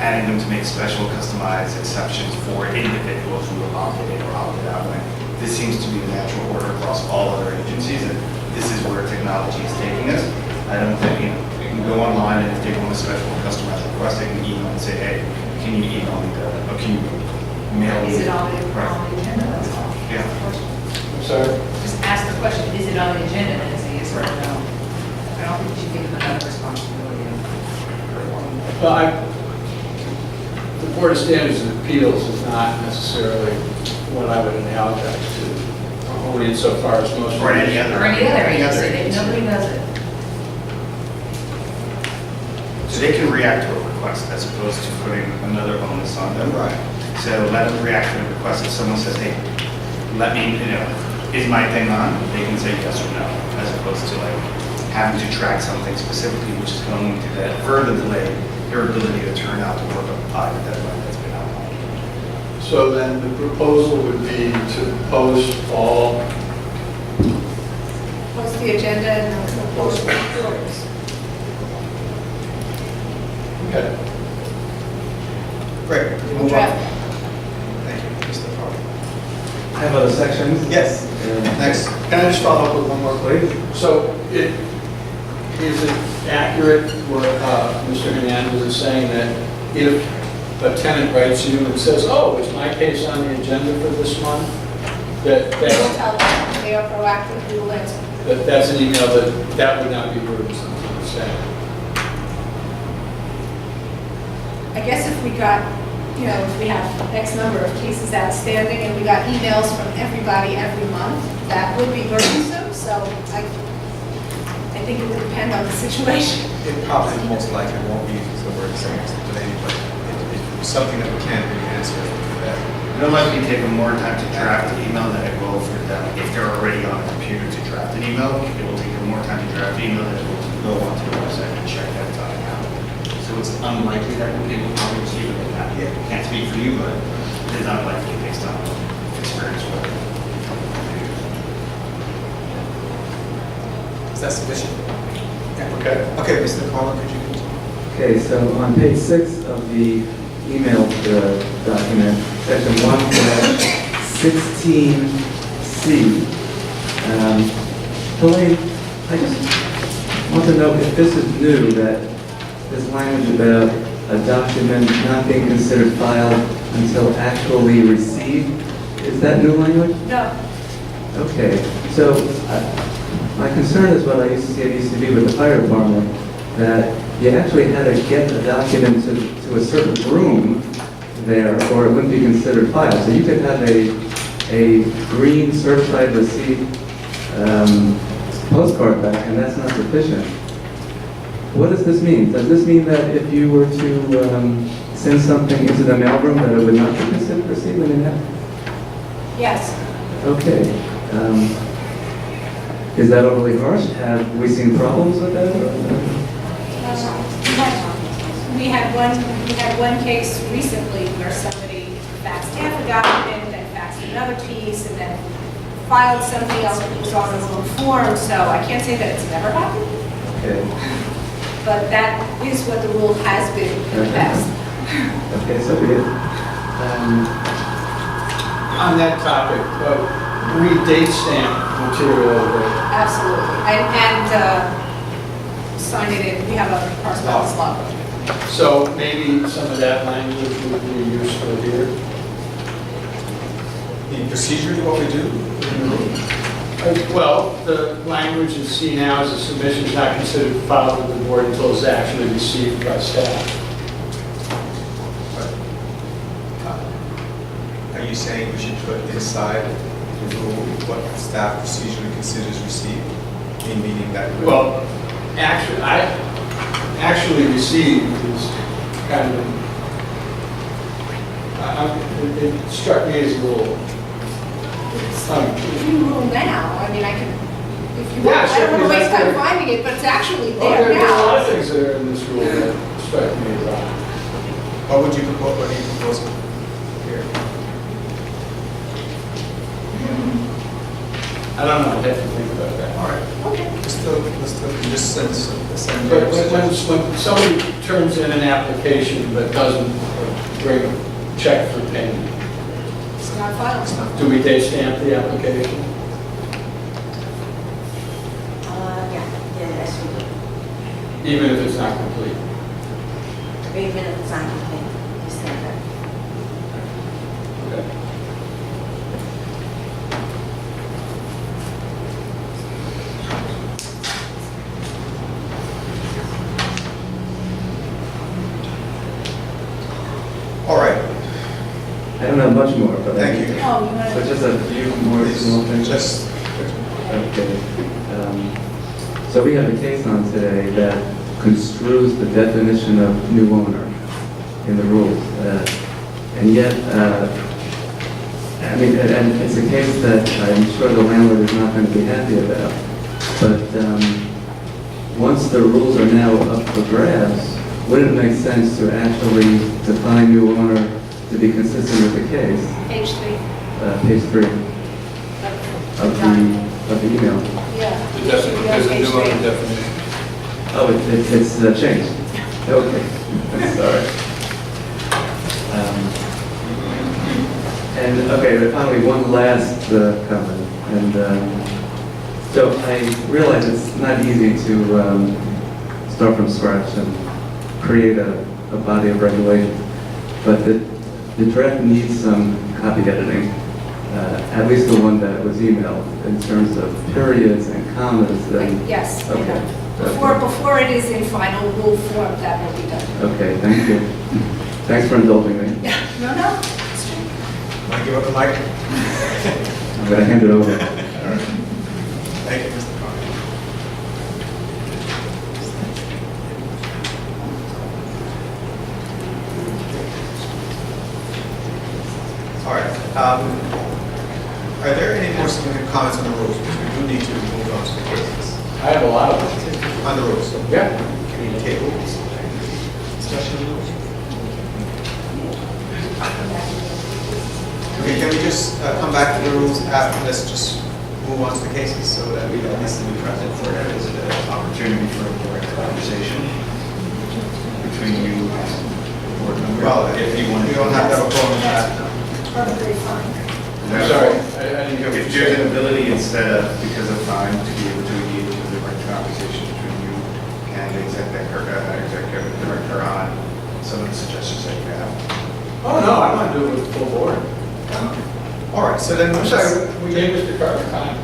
adding them to make special customized exceptions for individuals who have opted in or opted out. When this seems to be the natural order across all other agencies, and this is where technology is taking us. I don't think, you can go online and if they want a special customized request, they can email and say, hey, can you email me or can you mail me? Is it on the Right. agenda? That's all. Yeah. I'm sorry? Just ask the question, is it on the agenda, and it's a yes or a no? I don't think you should give them another responsibility of performing that. Well, the Board of Standards and Appeals is not necessarily what I would analogize to, only insofar as most. Or any other. Or any other Any other agency, agency. nobody does it. So they can react to a request as opposed to putting another onus on them. Right. So let them react to a request. If someone says, hey, let me, is my thing on? They can say yes or no, as opposed to like having to track something specifically, which is going to then further delay your ability to turn out to work by the deadline that's been outlined. So then the proposal would be to post all, Post the agenda and then we'll post the reports. okay. Great. We'll Move on. draft. Thank you, Mr. Farley. I have other sections. Yes, next. Can I just follow up with one more? Please. So is it accurate what Mr. Hernandez is saying that if a tenant writes you and says, oh, is my case on the agenda for this month? We'll tell them, they are proactive, we will answer. That's an email that would not be burdensome to the staff. I guess if we got, if we have X number of cases outstanding and we got emails from everybody every month, that would be burdensome, so I think it would depend on the situation. It probably most likely won't be the word same today, but it's something that we can really answer. It'll likely take them more time to draft an email than it will for them, if they're already on a computer to draft an email, it will take them more time to draft an email than it will to go onto the website and check that it's on account. So it's unlikely that they will probably receive it that yet. Can't speak for you, but it is unlikely based on experience with it. Is that sufficient? Okay. Okay, Mr. Carlin, could you continue? Okay, so on page 6 of the emailed document, section 1-16C, Elaine, I just want to know if this is new, that this language about a document not being considered filed until actually received, is that new language? No. Okay, so my concern is what I used to see at ECB with the fire department, that you actually had to get a document to a certain room there, or it wouldn't be considered filed. So you could have a green certified receipt postcard back, and that's not sufficient. What does this mean? Does this mean that if you were to send something into the mailroom, that it would not be considered received when it happened? Yes. Okay. Is that overly harsh? Have we seen problems with that? We had one case recently where somebody faxed half a document, then faxed another piece, and then filed something else that was on the wrong form, so I can't say that it's never happened, Okay. but that is what the rule has been in the past. Okay, so we On that topic, we date stamp material that Absolutely, and sign it in, we have a correspondence log. so maybe some of that language would be useful here. The procedure is what we do? Well, the language you see now is a submission is not considered filed with the board until it's actually received by staff. Are you saying we should put inside the rule what staff procedurally considers received? Meaning that... Well, actually received is kind of, it struck me as a little, If you rule now, I mean, I can, if you Yeah, want, I don't want to sure, waste time because finding it, but it's actually oh, there there are a lot of now. things that are in this rule that strike me as odd. What would you propose, what do you propose here? I don't know, I'd have to think about that. All right. Okay. Just send But when somebody turns in an application but doesn't bring a check for payment, It's not filed. It's not- do we date stamp the application? Yes, we do. Even if it's not complete? Even if it's not complete, you stamp it. Okay. All right. I don't have much more, but Thank you. Oh, you want So to, just a few more small things. Just, Okay. So we have a case on today that construes the definition of new owner in the rules. And yet, I mean, and it's a case that I'm sure the landlord is not going to be happy about. But once the rules are now up for grabs, wouldn't it make sense to actually define new owner to be consistent with the case? Page 3. Page 3 of the email. Yeah. There's a new owner definition. Oh, it's changed. Okay, sorry. And okay, finally, one last comment. And so I realize it's not easy to start from scratch and create a body of regulations, but the draft needs some copy editing, at least the one that was emailed, in terms of periods and commas. And, Yes, okay. yeah. Before it is in final rule form, that will be done. Okay, thank you. Thanks for indulging me. Yeah, no, it's true. Want to give up the mic? I'm going to hand it over. Thank you, Mr. Carter. All right. Are there any more significant comments on the rules? Because we do need to move on to the cases. I have a lot of them. On the rules. Yeah. Can you table discussion of the rules? Okay, can we just come back to the rules after, let's just move on to the cases so that we don't miss the present for it. Is it an opportunity for a direct conversation between you and the board member? Well, if you want we don't have to have a problem with that. Perfectly fine. I'm sorry, I didn't hear what If you there's said. an ability instead of, because of time, to be able to engage in a direct conversation between you and the executive director on some of the suggestions that you have. Oh, no, I want to do it with the full board. All right, so then. I'm sorry, we gave Mr. Carter time.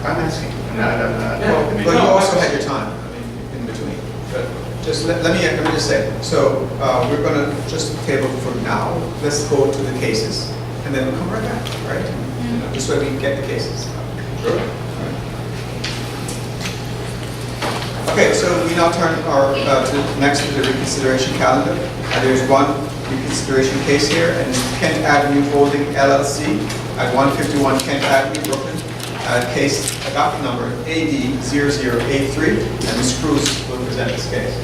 I'm asking. I'm not. Well, you also had your time, I mean, in between. But just let me just say, so we're going to just table for now. Let's go to the cases, and then we'll come right back, right? This way we can get the cases. Sure. Okay, so we now turn our next to the reconsideration calendar. There's one reconsideration case here, and it's Kent Avenue Holding LLC at 151 Kent Avenue, Brooklyn. Case docket number AD0083, and Ms. Cruz will present this case.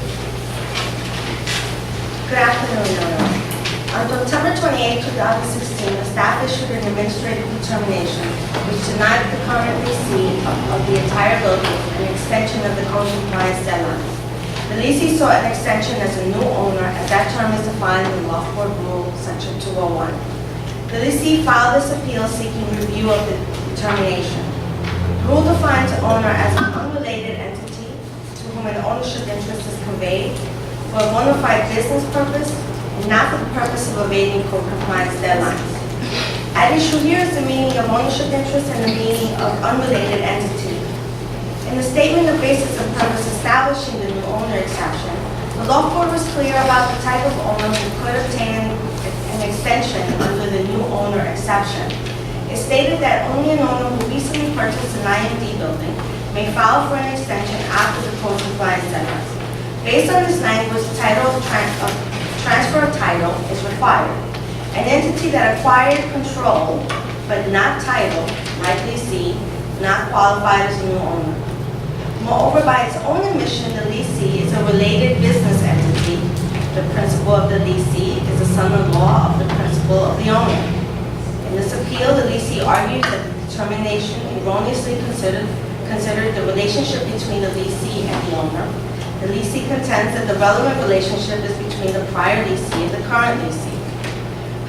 Good afternoon, Your Honor. On September 28, 2016, the staff issued an administrative determination which denied the current receipt of the entire building and extension of the code compliance deadlines. The leasing sought an extension as a new owner, as that term is defined in Loft Board Rule Section 201. The leasee filed this appeal seeking review of the determination. The rule defines owner as an unrelated entity to whom an ownership interest is conveyed for a bona fide business purpose and not for the purpose of evading code compliance deadlines. At issue here is the meaning of ownership interest and the meaning of unrelated entity. In the statement of basis and purpose establishing the new owner exception, the law board was clear about the type of owner who could obtain an extension under the new owner exception. It stated that only an owner who recently purchased an IMD building may file for an extension after the code compliance deadlines. Based on this language, the transfer of title is required. An entity that acquired control but not title, like leasee, not qualified as a new owner. Moreover, by its own admission, the leasee is a related business entity. The principal of the leasee is the son-in-law of the principal of the owner. In this appeal, the leasee argued that the determination erroneously considered the relationship between the leasee and the owner. The leasee contends that the relevant relationship is between the prior leasee and the current leasee.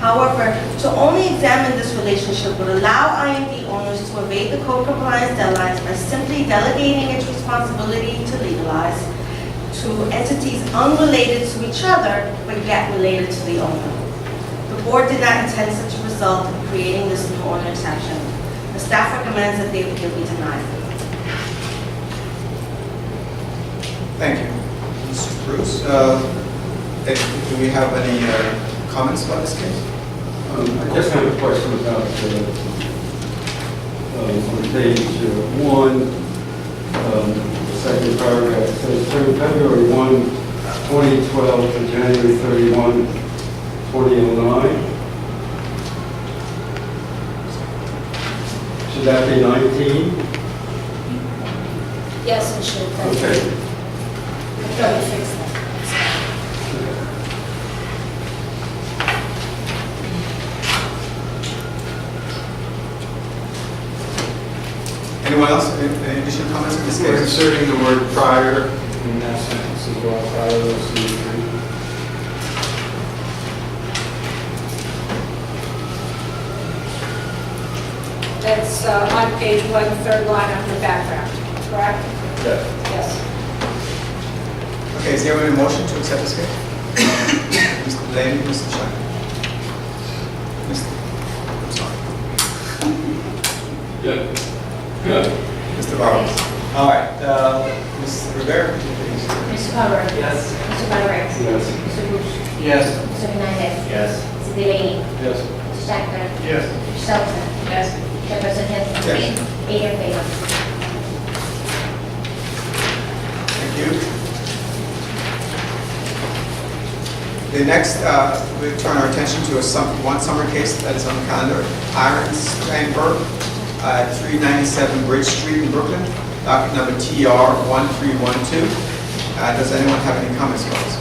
However, to only examine this relationship would allow IMD owners to evade the code compliance deadlines by simply delegating its responsibility to legalize to entities unrelated to each other, but yet related to the owner. The board did not intend such a result in creating this new owner exception. The staff recommends that they be denied. Thank you. Mr. Cruz, do we have any comments about this case? I just have a question about on page 1, the second paragraph. It says from February 1, 2012 to January 31, 2009. Should that be 19? Yes, it should. Thank you. Okay. No, we fixed that. Anyone else, any additional comments in this We're case? inserting the word prior in that sentence as well, prior to C3. That's on page 1, third line under background, correct? Yes. Yes. Okay, is there any motion to accept this case? Mr. Delaney, Mr. Shine? I'm sorry. Good. Good. Mr. Barros. All right, Ms. Rivera, please. Mr. Carver. Yes. Mr. Butler. Yes. Mr. Booth. Yes. Mr. Hernandez. Yes. Mr. Delaney. Yes. Mr. Schachter. Yes. Mr. Shelton. Yes. Chairperson Hess. Yes. 8 in favor. Thank you. The next, we turn our attention to one summer case that is on the calendar, Iron Steinberg, 397 Bridge Street in Brooklyn, docket number TR 1312. Does anyone have any comments for us?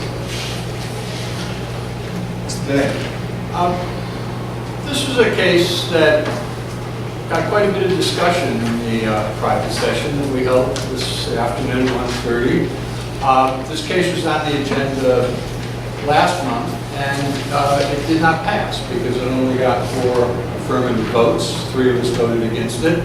Mr. Delaney. This is a case that got quite a bit of discussion in the private session that we held this afternoon, 1:30. This case was on the agenda last month, and it did not pass because it only got 4 affirmative votes. 3 of us voted against it.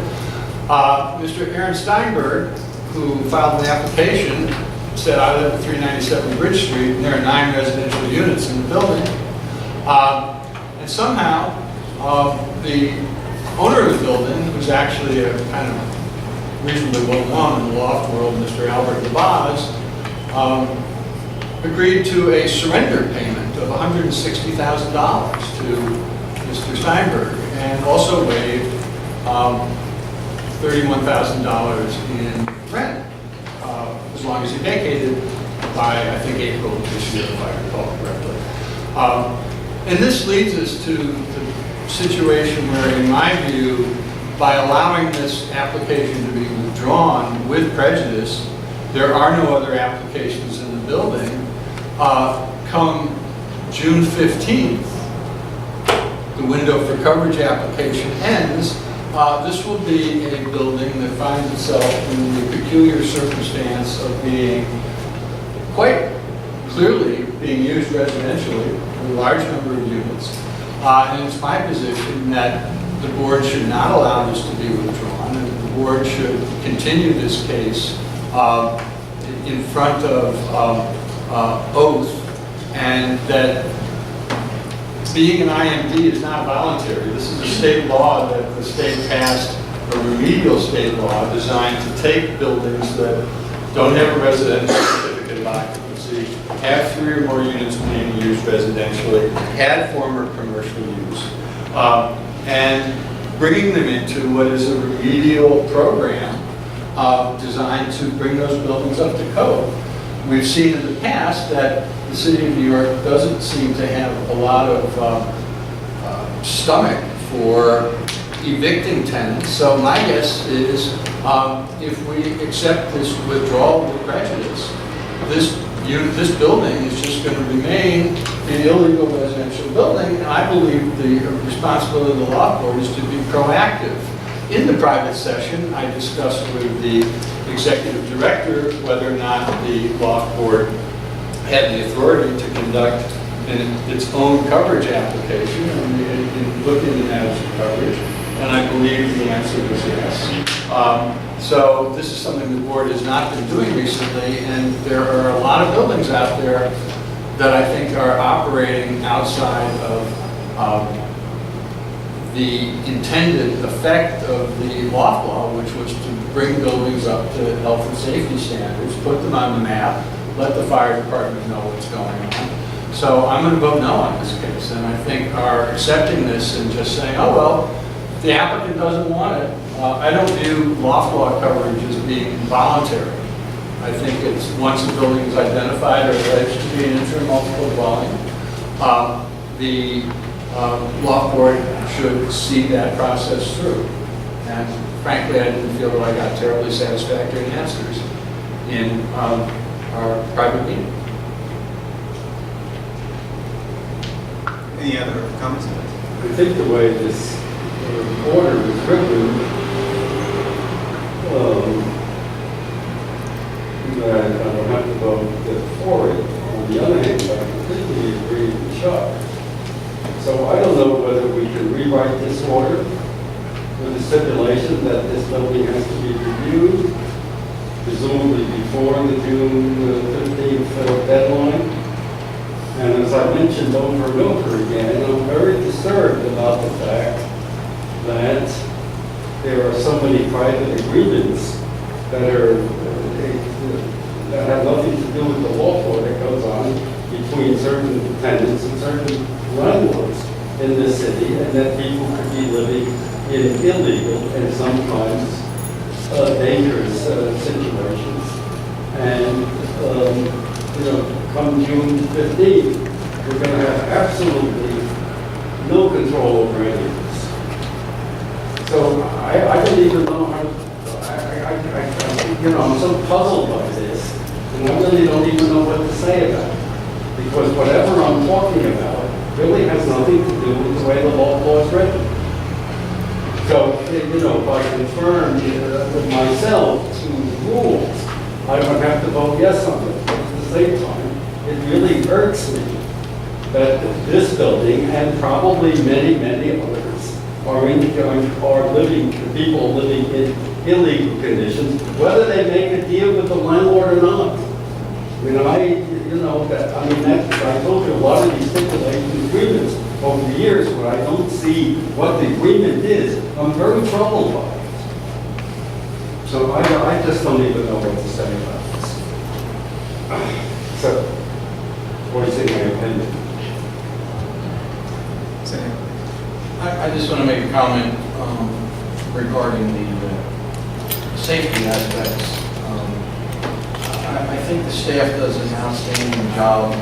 Mr. Aaron Steinberg, who filed an application, said, I live at 397 Bridge Street, and there are 9 residential units in the building. And somehow, the owner of the building, who's actually a kind of reasonably well-known in the loft world, Mr. Albert LaBaz, agreed to a surrender payment of $160,000 to Mr. Steinberg, and also waived $31,000 in rent, as long as he vacated by, I think, April of this year, if I recall correctly. And this leads us to the situation where, in my view, by allowing this application to be withdrawn with prejudice, there are no other applications in the building. Come June 15th, the window for coverage application ends. This will be a building that finds itself in the peculiar circumstance of being quite clearly being used residentially, a large number of units. And it's my position that the board should not allow this to be withdrawn, and the board should continue this case in front of oath, and that being an IMD is not voluntary. This is a state law that the state passed, a remedial state law designed to take buildings that don't have a residential certificate of occupancy, have 3 or more units being used residentially, had former commercial use, and bringing them into what is a remedial program designed to bring those buildings up to code. We've seen in the past that the city of New York doesn't seem to have a lot of stomach for evicting tenants. So my guess is if we accept this withdrawal with prejudice, this building is just going to remain an illegal residential building. And I believe the responsibility of the law board is to be proactive. In the private session, I discussed with the executive director whether or not the law board had the authority to conduct its own coverage application and look into matters of coverage. And I believe the answer was yes. So this is something the board has not been doing recently, and there are a lot of buildings out there that I think are operating outside of the intended effect of the loft law, which was to bring buildings up to health and safety standards, put them on the map, let the fire department know what's going on. So I'm going to vote no on this case, and I think our accepting this and just saying, oh, well, if the applicant doesn't want it, I don't view loft law coverage as being voluntary. I think it's once a building is identified or alleged to be an interim multiple dwelling, the law board should see that process through. And frankly, I didn't feel that I got terribly satisfactory answers in our private meeting. Any other comments on this? I think the way this order is written, that I don't have to vote for it. On the other hand, I completely agree with Chuck. So I don't know whether we can rewrite this order with the stipulation that this building has to be reviewed, presumably before the June 15th deadline. And as I mentioned over and over again, I'm very disturbed about the fact that there are so many private agreements that have nothing to do with the lawful that goes on between certain tenants and certain landlords in this city, and that people could be living in illegal and sometimes dangerous situations. And, come June 15th, we're going to have absolutely no control over any of this. So I don't even know how, I'm so puzzled by this, and I really don't even know what to say about it. Because whatever I'm talking about really has nothing to do with the way the law is written. So, if I confirm myself to the rules, I would have to vote yes on it. But at the same time, it really irks me that this building and probably many, many others are living, people living in illegal conditions, whether they make a deal with the landlord or not. I told you a lot of these stipulated agreements over the years where I don't see what the agreement is. I'm very troubled by it. So I just don't even know what to say about this. So, what is in my opinion? I just want to make a comment regarding the safety aspects. I think the staff does an outstanding job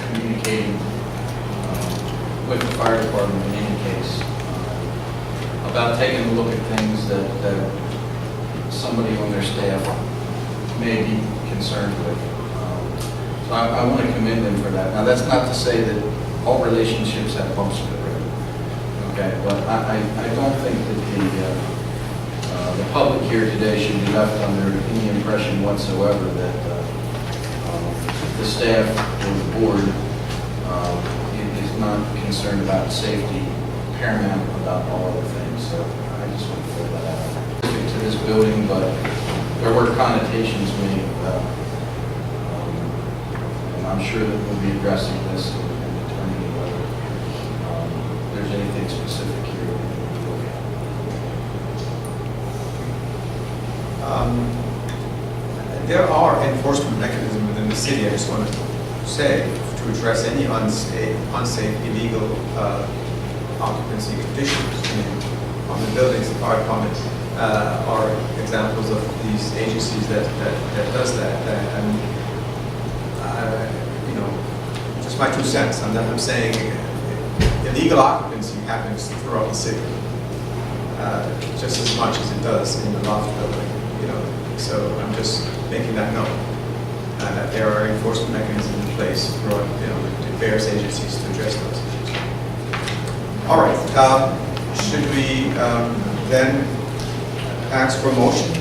communicating with the fire department in any case about taking a look at things that somebody on their staff may be concerned with. So I want to commend them for that. Now, that's not to say that all relationships have bumps in the road. Okay, but I don't think that the public here today should be left under any impression whatsoever that the staff or the board is not concerned about safety, paramount about all other things. So I just want to throw that out to this building, but there were connotations made about, and I'm sure that we'll be addressing this and determining whether there's anything specific here we need to look at. There are enforcement mechanisms within the city, I just want to say, to address any unsafe, illegal occupancy conditions on the buildings. The fire department are examples of these agencies that does that. And just my 2 cents. I'm saying illegal occupancy happens throughout the city, just as much as it does in the Loft building. So I'm just making that note. That there are enforcement mechanisms in place throughout the various agencies to address those issues. All right. Should we then ask for a motion?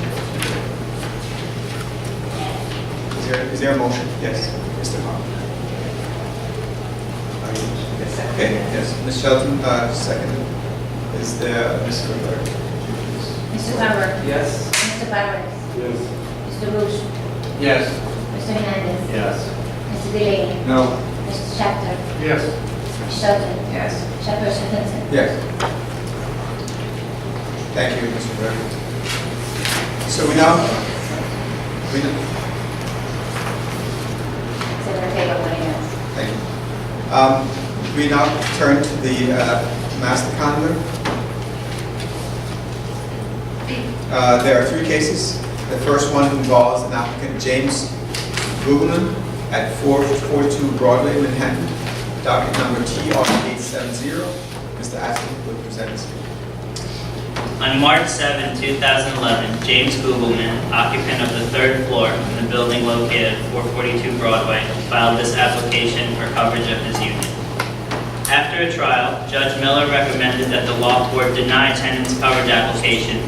Is there a motion? Yes, Mr. Hart. Yes. Okay. Yes, Ms. Shelton, second. Is there Mr. Clerk? Mr. Weber. Yes. Mr. Byron. Yes. Mr. Rush. Yes. Mr. Hernandez. Yes. Mr. Delaney. No. Mr. Chapter. Yes. Mr. Shelton. Yes. Chairperson Clinton. Yes. Thank you, Mr. Berger. So we now, Senator Taylor, what else? thank you. We now turn to the master calendar. There are 3 cases. The first one involves an applicant, James Gugman, at 442 Broadway, Manhattan, docket number TR870. Mr. Aston will present this. On March 7, 2011, James Googleman, occupant of the third floor in the building located at 442 Broadway, filed this application for coverage of his unit. After a trial, Judge Miller recommended that the Loft Board deny tenant's coverage application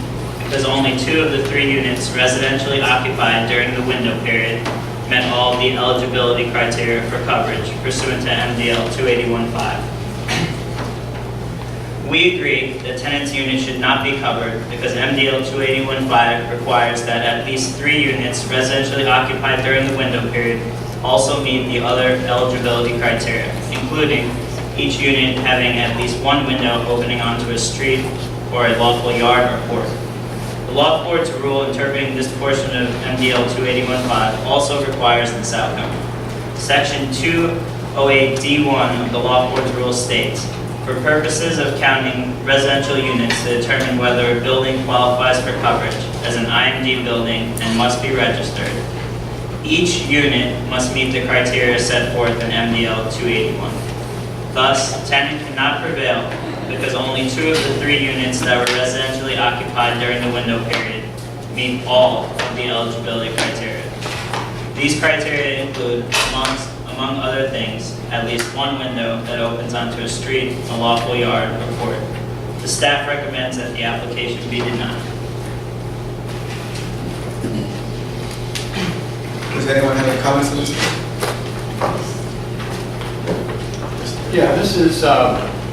because only 2 of the 3 units residentially occupied during the window period met all of the eligibility criteria for coverage pursuant to MDL 281.5. We agree that tenant's unit should not be covered because MDL 281.5 requires that at least 3 units residentially occupied during the window period also meet the other eligibility criteria, including each unit having at least 1 window opening onto a street or a lawful yard or court. The Loft Board's rule interpreting this portion of MDL 281.5 also requires this outcome. Section 208D1 of the Loft Board's rule states, for purposes of counting residential units to determine whether a building qualifies for coverage as an IMD building and must be registered, each unit must meet the criteria set forth in MDL 281. Thus, tenant cannot prevail because only 2 of the 3 units that were residentially occupied during the window period meet all of the eligibility criteria. These criteria include, among other things, at least 1 window that opens onto a street, a lawful yard, or court. The staff recommends that the application be denied. Does anyone have any comments on this? Yeah, this is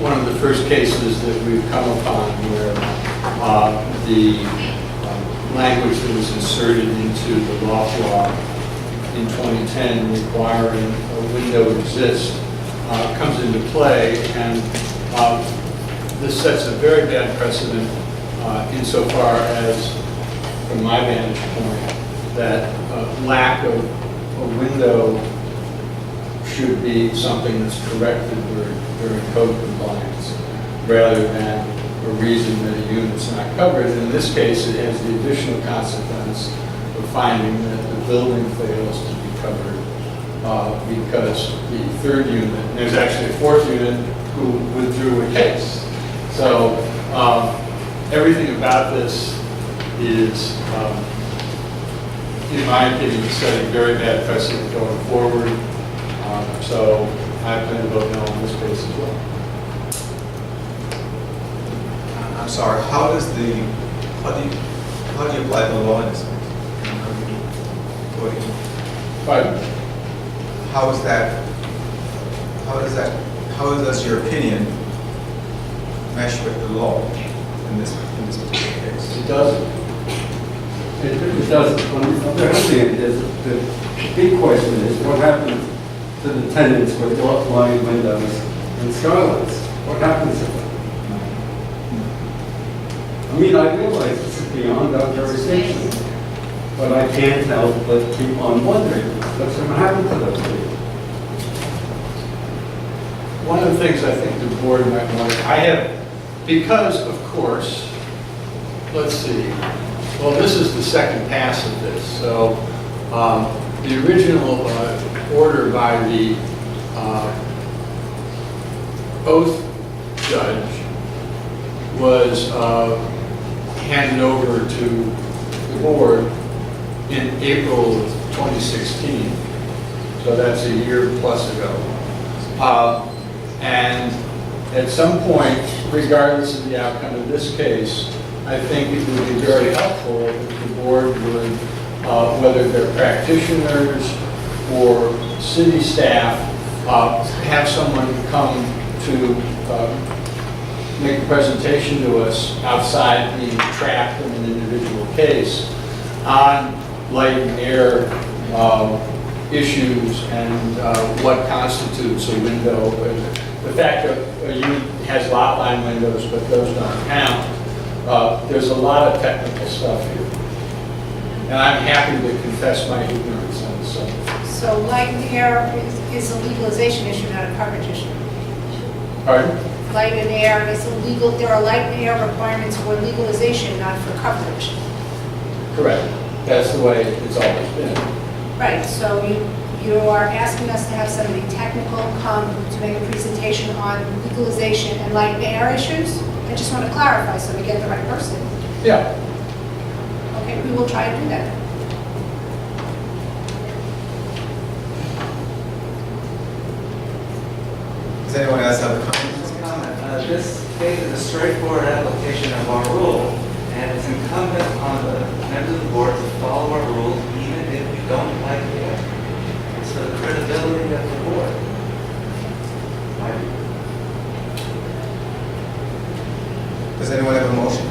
one of the first cases that we've come upon where the language that was inserted into the loft law in 2010 requiring a window exist comes into play, and this sets a very bad precedent insofar as, from my vantage point, that lack of a window should be something that's corrected during code compliance, rather than a reason that a unit's not covered. In this case, it has the additional consequence of finding that the building fails to be covered because the 3rd unit, and there's actually a 4th unit who withdrew a case. So everything about this is, in my opinion, setting very bad precedent going forward. So I plan to vote no on this case as well. I'm sorry, how do you apply the law in this case? Pardon? How does your opinion mesh with the law in this particular case? It doesn't. It doesn't. On the other hand, the big question is, what happens to the tenants with off-line windows and skylights? What happens to them? I mean, I realize this is beyond our jurisdiction, but I can't help but keep on wondering what's going to happen to those people. One of the things I think the board might want, because of course, let's see, well, this is the second pass of this, so the original order by the oath judge was handed over to the board in April of 2016. So that's a year plus ago. And at some point, regardless of the outcome of this case, I think it would be very helpful if the board would, whether they're practitioners or city staff, have someone come to make a presentation to us outside being trapped in an individual case on light and air issues and what constitutes a window. The fact that a unit has lot line windows, but those don't count, there's a lot of technical stuff here. And I'm happy to confess my ignorance on this subject. So light and air is a legalization issue, not a coverage issue. Pardon? Light and air is illegal, there are light and air requirements for legalization, not for coverage. Correct. That's the way it's always been. Right, so you are asking us to have somebody technical come to make a presentation on legalization and light and air issues? I just want to clarify so we get the right person. Yeah. Okay, we will try to do that. Does anyone else have a comment? This case is a straightforward application of our rule, and it's incumbent on the members of the board to follow our rules even if you don't like the outcome. It's for the credibility of the board. My view. Does anyone have a motion?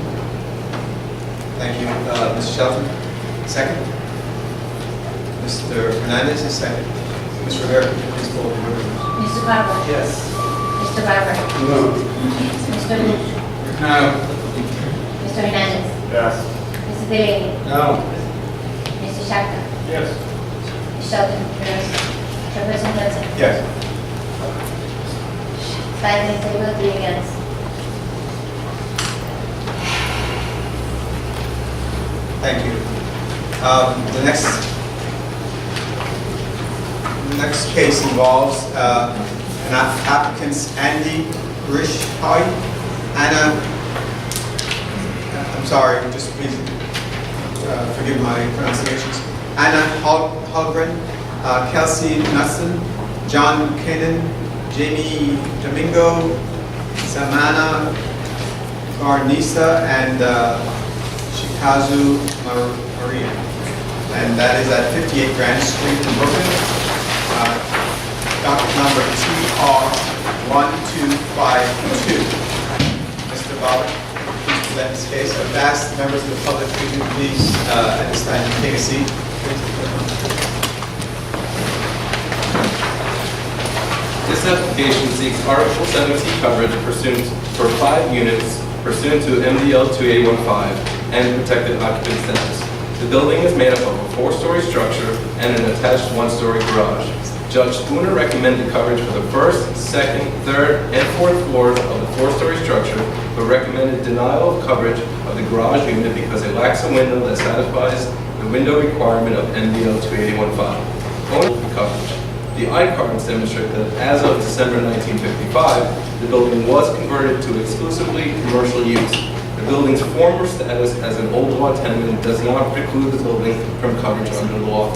Thank you. Mr. Shelton, second. Mr. Hernandez is second. Ms. Rivera, could you please pull the board? Mr. Garber. Yes. Mr. Garber. No. Mr. Lutz. No. Mr. Hernandez. Yes. Mr. Delaney. No. Mr. Sharkey. Yes. Mr. Shelton. Yes. Chairperson Hudson. Yes. 5 in favor, 3 against. Thank you. The next case involves an applicant's Andy Rishai, Anna, I'm sorry, just please forgive my pronunciations, Anna Holgren, Kelsey Nusson, John Kinnan, Jamie Domingo, Samana Garnisa, and Shikazu Maria. And that is at 58 Grand Street in Brooklyn. Docket number TR1252. Mr. Bauer, please present this case. I've asked members of the public to please at this time take a seat. This application seeks Article 70 coverage pursuant for 5 units pursuant to MDL 2815 and protected occupant status. The building is made up of a 4-story structure and an attached 1-story garage. Judge Spooner recommended coverage for the 1st, 2nd, 3rd, and 4th floors of the 4-story structure, but recommended denial of coverage of the garage unit because it lacks a window that satisfies the window requirement of MDL 2815. Owner coverage. The I-cards demonstrate that as of December 1955, the building was converted to exclusively commercial use. The building's former status as an old law tenement does not preclude the building from coverage under the law.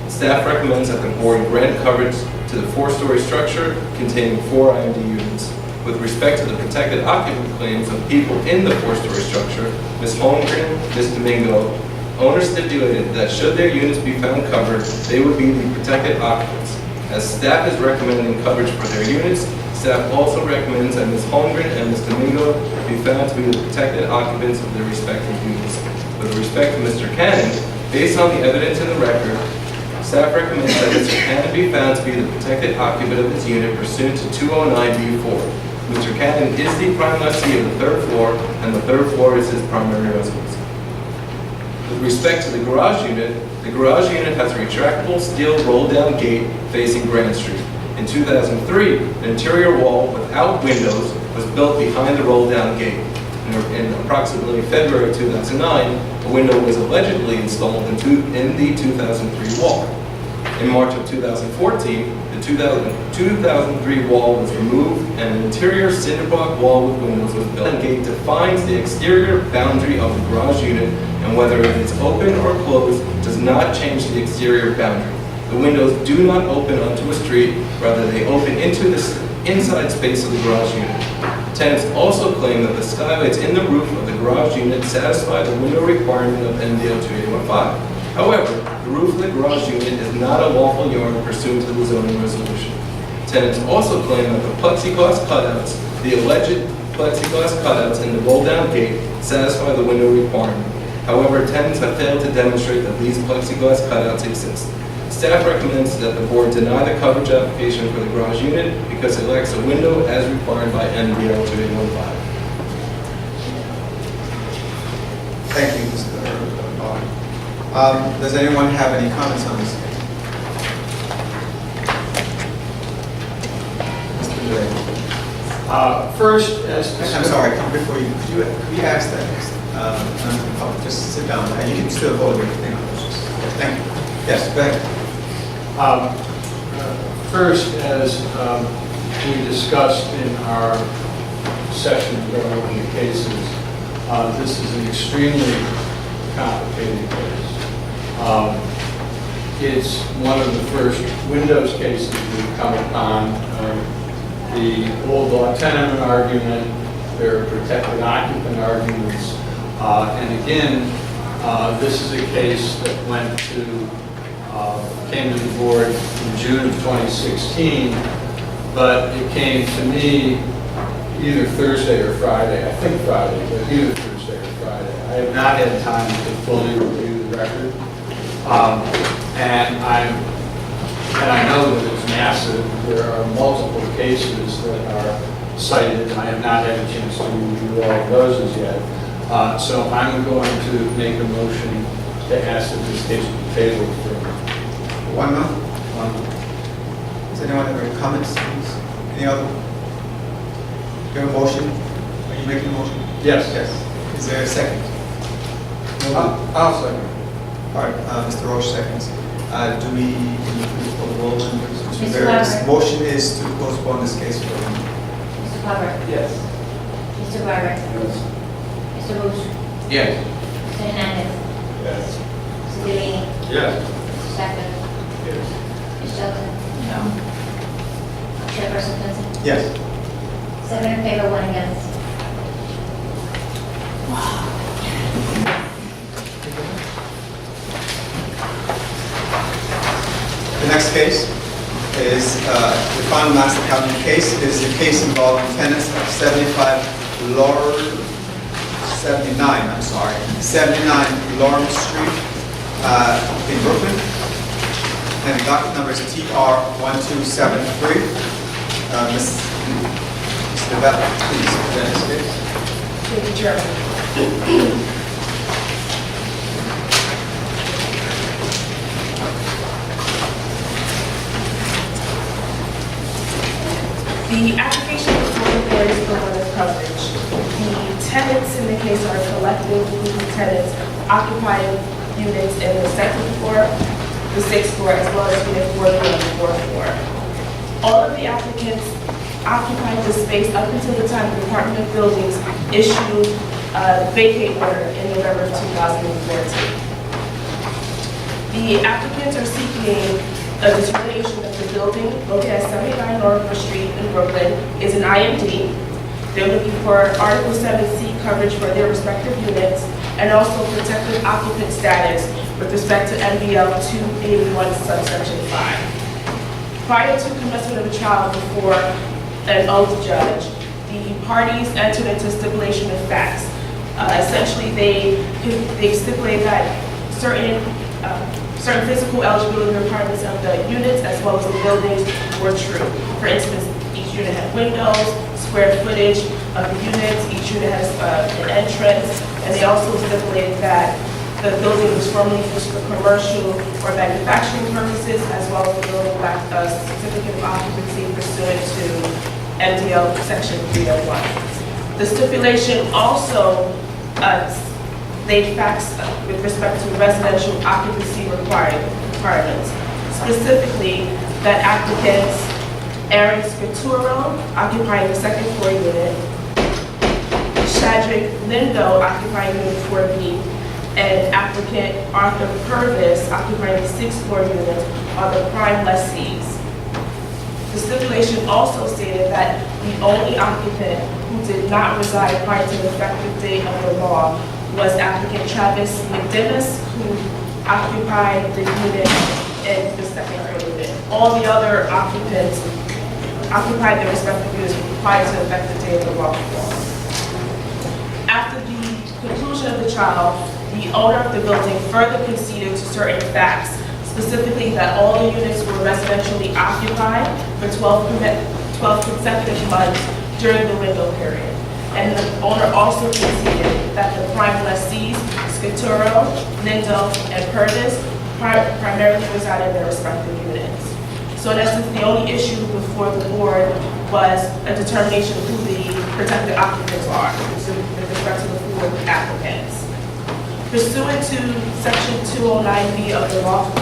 Staff recommends that the board grant coverage to the 4-story structure containing 4 IMD units. With respect to the protected occupant claims of people in the 4-story structure, Ms. Holmgren, Ms. Domingo, owners stipulated that should their units be found covered, they would be the protected occupants. As staff is recommending coverage for their units, staff also recommends that Ms. Holmgren and Ms. Domingo be found to be the protected occupants of their respective units. With respect to Mr. Cannon, based on the evidence in the record, staff recommends that Mr. Cannon be found to be the protected occupant of his unit pursuant to 209B4. Mr. Cannon is the prime lessee of the 3rd floor, and the 3rd floor is his primary residence. With respect to the garage unit has a retractable steel roll-down gate facing Grand Street. In 2003, an interior wall without windows was built behind the roll-down gate. In approximately February 2009, a window was allegedly installed in the 2003 wall. In March of 2014, the 2003 wall was removed and an interior cinder block wall with windows was built. The gate defines the exterior boundary of the garage unit, and whether it is open or closed does not change the exterior boundary. The windows do not open onto a street, rather they open into the inside space of the garage unit. Tenants also claim that the skylights in the roof of the garage unit satisfy the window requirement of MDL 2815. However, the roof of the garage unit is not a lawful yard pursuant to the zoning resolution. Tenants also claim that the plexiglass cutouts, the alleged plexiglass cutouts in the roll-down gate satisfy the window requirement. However, tenants have failed to demonstrate that these plexiglass cutouts exist. Staff recommends that the board deny the coverage application for the garage unit because it lacks a window as required by MDL 2815. Thank you, Mr. Bauer. Does anyone have any comments on this? Mr. Delaney. First, as I'm sorry, before you, could you ask that? Just sit down, and you can still hold your thing on this. Thank you. Yes, go ahead. First, as we discussed in our session going over the cases. This is an extremely complicated case. It's one of the first Windows cases we've come upon. The old law tenement argument, there are protected occupant arguments, and again, this is a case that came to the board in June of 2016, but it came to me either Thursday or Friday, I think Friday, but either Thursday or Friday. I have not had time to fully review the record. And I know that it's massive. There are multiple cases that are cited, and I have not had a chance to review all of those as yet. So I'm going to make a motion to ask that this case be tabled for 1 month? 1 month. Does anyone have any comments? Please? Any other? Do you have a motion? Are you making a motion? Yes. Yes. Is there a second? I'll second. All right, Mr. Roche seconds. Can you please call the roll? Mr. Barrett's Weber. motion is to postpone this case for 1 month. Mr. Hubbard? Yes. Mr. Garber? Mr. Booth? Yes. Mr. Hernandez? Yes. Mr. Delaney? Yes. Mr. Stefan? Yes. Ms. Shelton? No. Chairperson Clinton? Yes. 7 in favor, 1 against. The next case is the final master covenant case. It is a case involving tenants of 79, I'm sorry, 79 Lawrence Street in Brooklyn. And the docket number is TR1273. Mr. Bell, please present this case. Thank you, Chairman. The application before the board is for one of coverage. The tenants in the case are collectively tenants occupying units in the second floor, the sixth floor, as well as unit 4 and the fourth floor. All of the applicants occupied the space up until the time the Department of Buildings issued a vacate order in November of 2014. The applicants are seeking a determination that the building located at 79 North Street in Brooklyn is an IMD. They're looking for Article 7C coverage for their respective units and also protected occupant status with respect to MBL 281 subsection 5. Prior to commencement of a trial before an oath judge, the parties entered into stipulation of facts. Essentially, they stipulated that certain physical eligibility requirements of the units as well as the buildings were true. For instance, each unit had windows, square footage of the units, each unit has an entrance, and they also stipulated that the building was formerly used for commercial or manufacturing purposes, as well as the building lacked a certificate of occupancy pursuant to MDL section 301. The stipulation also laid facts with respect to residential occupancy requirements. Specifically, that applicants Aaron Scrituro occupying the second floor unit, Shadrick Lindo occupying unit 4B, and applicant Arthur Purvis occupying the sixth floor unit are the prime lessees. The stipulation also stated that the only occupant who did not reside prior to the effective date of the law was applicant Travis McDinnis, who occupied the unit in the second floor unit. All the other occupants occupied their respective units prior to the effective date of the law. After the conclusion of the trial, the owner of the building further conceded to certain facts, specifically that all the units were residentially occupied for 12 consecutive months during the window period. And the owner also conceded that the prime lessees, Scrituro, Lindo, and Purvis, primarily reside in their respective units. So in essence, the only issue before the board was a determination of who the protected occupants are, with respect to the four applicants. Pursuant to Section 209B of the Loft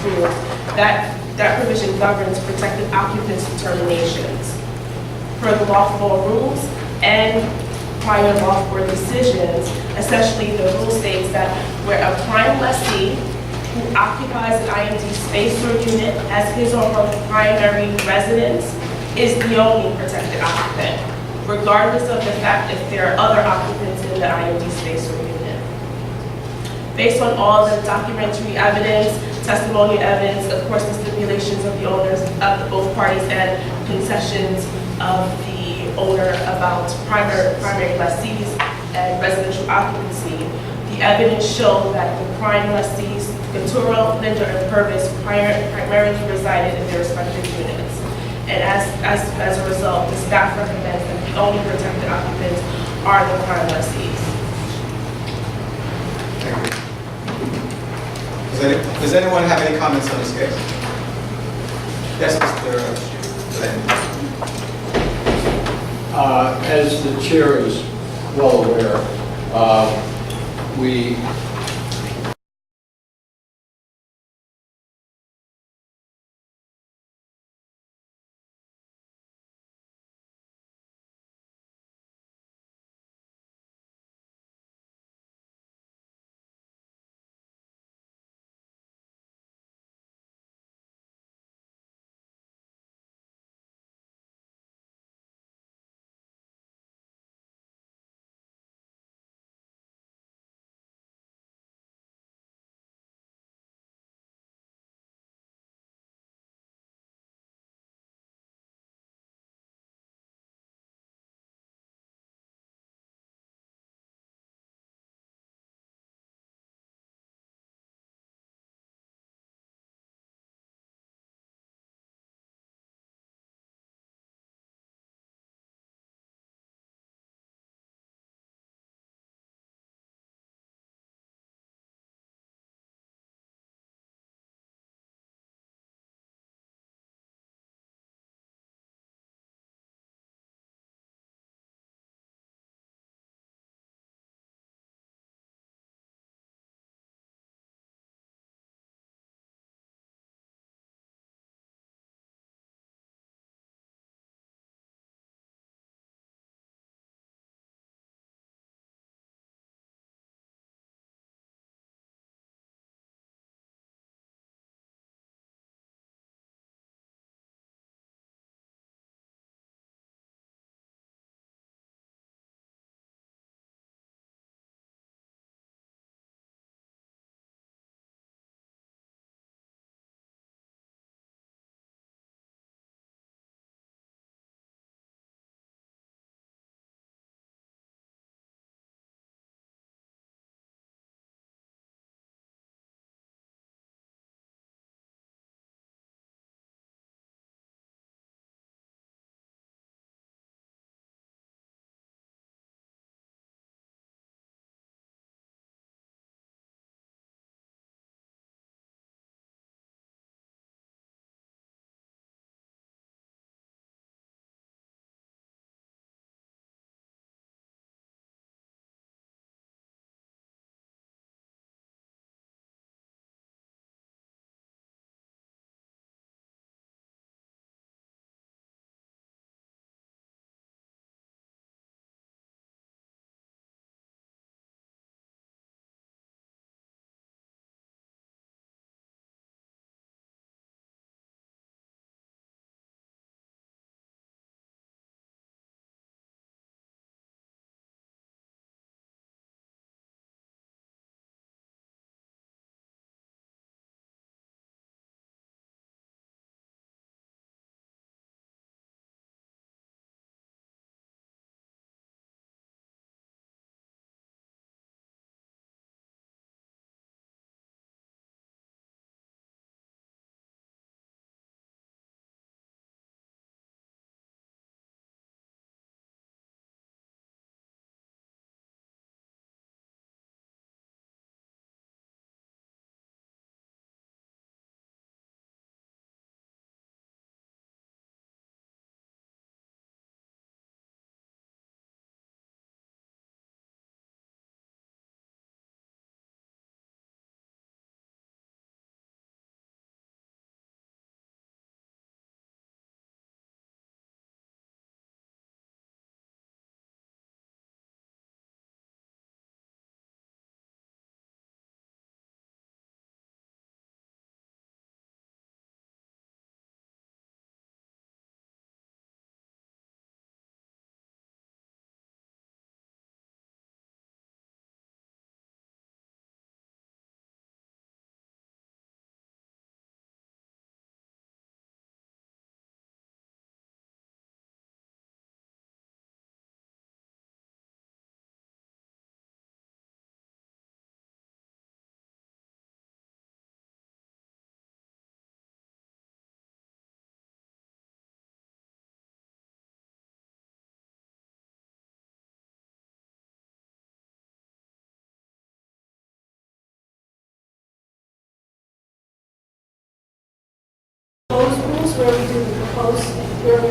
rules, that provision governs protected occupants determinations. Per the Loft rules, and prior Loft Board decisions, essentially the rule states that where a prime lessee who occupies an IMD space or unit as his or her primary residence is the only protected occupant, regardless of the fact if there are other occupants in the IMD space or unit. Based on all the documentary evidence, testimonial evidence, of course the stipulations of the owners of both parties and concessions of the owner about primary lessees and residential occupancy, the evidence showed that the prime lessees, Gaturo, Linder, and Purvis primarily resided in their respective units. And as a result, the staff recommends that the only protected occupants are the prime lessees. Thank you. Does anyone have any comments on this case? Yes, Mr. Lane. As the chair is well aware, we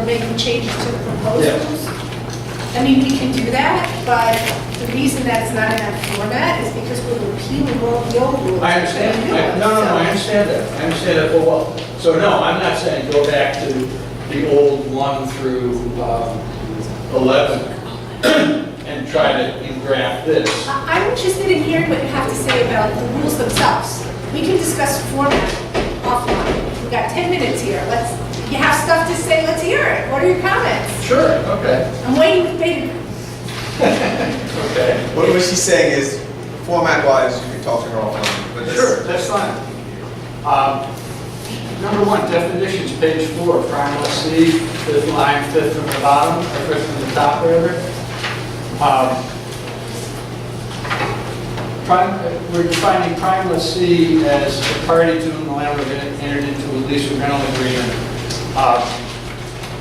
making changes to the proposed Yes. rules. I mean, we can do that, but the reason that it's not in that format is because we're repealing all the old rules. I understand. No, I understand that. I understand that full well. So no, I'm not saying go back to the old 1 through 11 and try to engraft this. I'm interested in hearing what you have to say about the rules themselves. We can discuss format offline. We've got 10 minutes here. You have stuff to say, let's hear it. What are your comments? Sure, okay. I'm waiting with bated Okay. What she's saying is, format-wise, you can talk to her offline. But Sure, that's fine. Number 1, definitions, page 4, primal C, 5th line, 5th from the bottom, or 5th from the top, rather. We're defining primal C as a party to whom the landlord entered into a lease or rental agreement.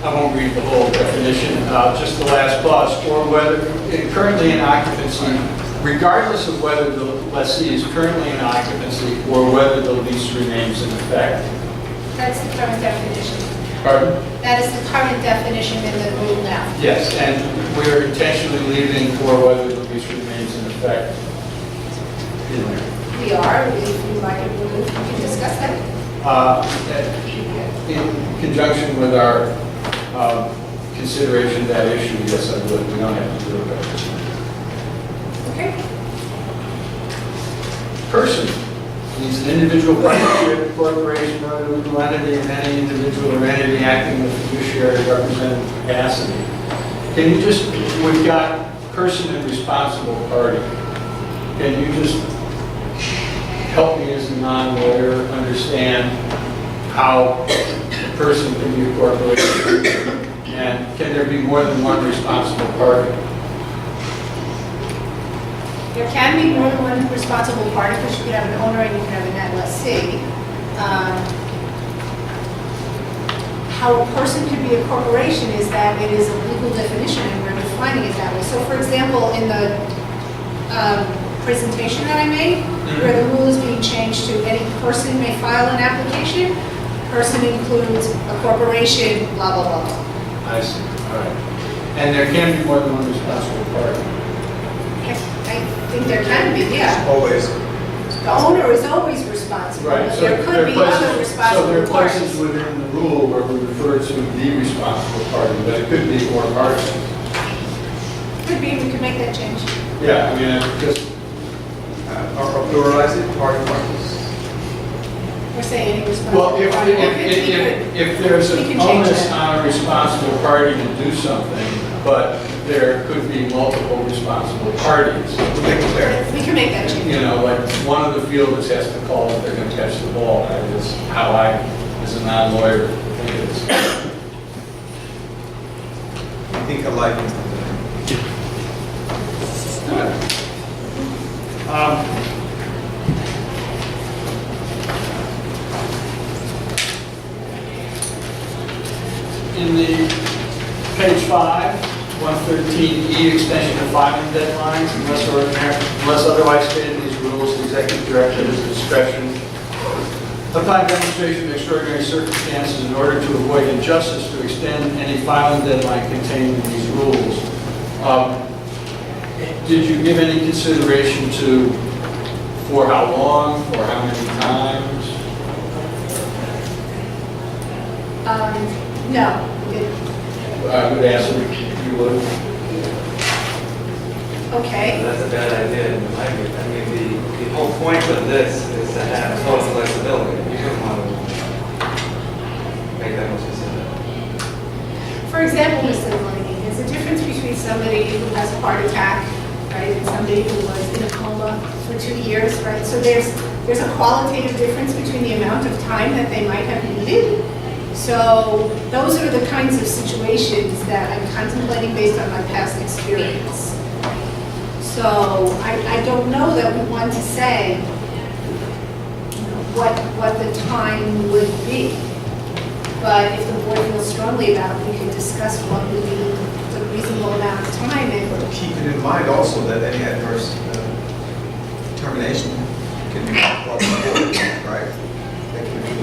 I won't read the whole definition, just the last clause, or whether currently in occupancy, regardless of whether the lessee is currently in occupancy or whether the lease remains in effect. That's the current definition. Pardon? That is the current definition in the rule now. Yes, and we're intentionally leaving or whether the lease remains in effect in there. We are, if you like it, we can discuss that. In conjunction with our consideration of that issue, yes, I would. We don't have to do it. Okay. Person means an individual partnership, corporation, or legal entity, and any individual or entity acting in a fiduciary representative capacity. Can you just, we've got person and responsible party. Can you just help me as a non-lawyer understand how a person can be a corporation? And can there be more than one responsible party? There can be more than one responsible party, because you could have an owner and you can have a net lessee. How a person could be a corporation is that it is a legal definition and we're defining it that way. So for example, in the presentation that I made, where the rule is being changed to any person may file an application, person includes a corporation, blah, blah, blah, blah. I see, all right. And there can be more than one responsible party. I think there can be, yeah. Always. The owner is always responsible. Right, But so there could be other so there responsible are places parties. within the rule where we refer to the responsible party, but it could be more parties. Could be, we could make that change. Yeah, I mean, just, Or pluralize it, party parties. We're saying any responsible well, party. if there's we an can change onus that. on a responsible party to do something, but there could be multiple responsible parties. Make it clear. We can make that change. You know, like one of the fielders has to call if they're going to catch the ball. That is how I, as a non-lawyer, think it is. Think alike. In the page 5, 113E, extension of filing deadlines, unless otherwise stated in these rules, the executive director has discretion upon demonstration of extraordinary circumstances in order to avoid injustice to extend any filing deadline contained in these rules. Did you give any consideration to for how long, for how many times? No, we didn't. I would ask if you would. Okay. That's a bad idea in my view. I mean, the whole point of this is to have total flexibility. You don't want to make that much decision. For example, Mr. Delaney, there's a difference between somebody who has a heart attack, right, and somebody who was in a coma for 2 years, right? So there's a qualitative difference between the amount of time that they might have needed. So those are the kinds of situations that I'm contemplating based on my past experience. So I don't know that we want to say what the time would be. But if the board feels strongly about it, we can discuss what would be the reasonable amount of time. But keep it in mind also that any adverse termination can be brought to the board, right? That can be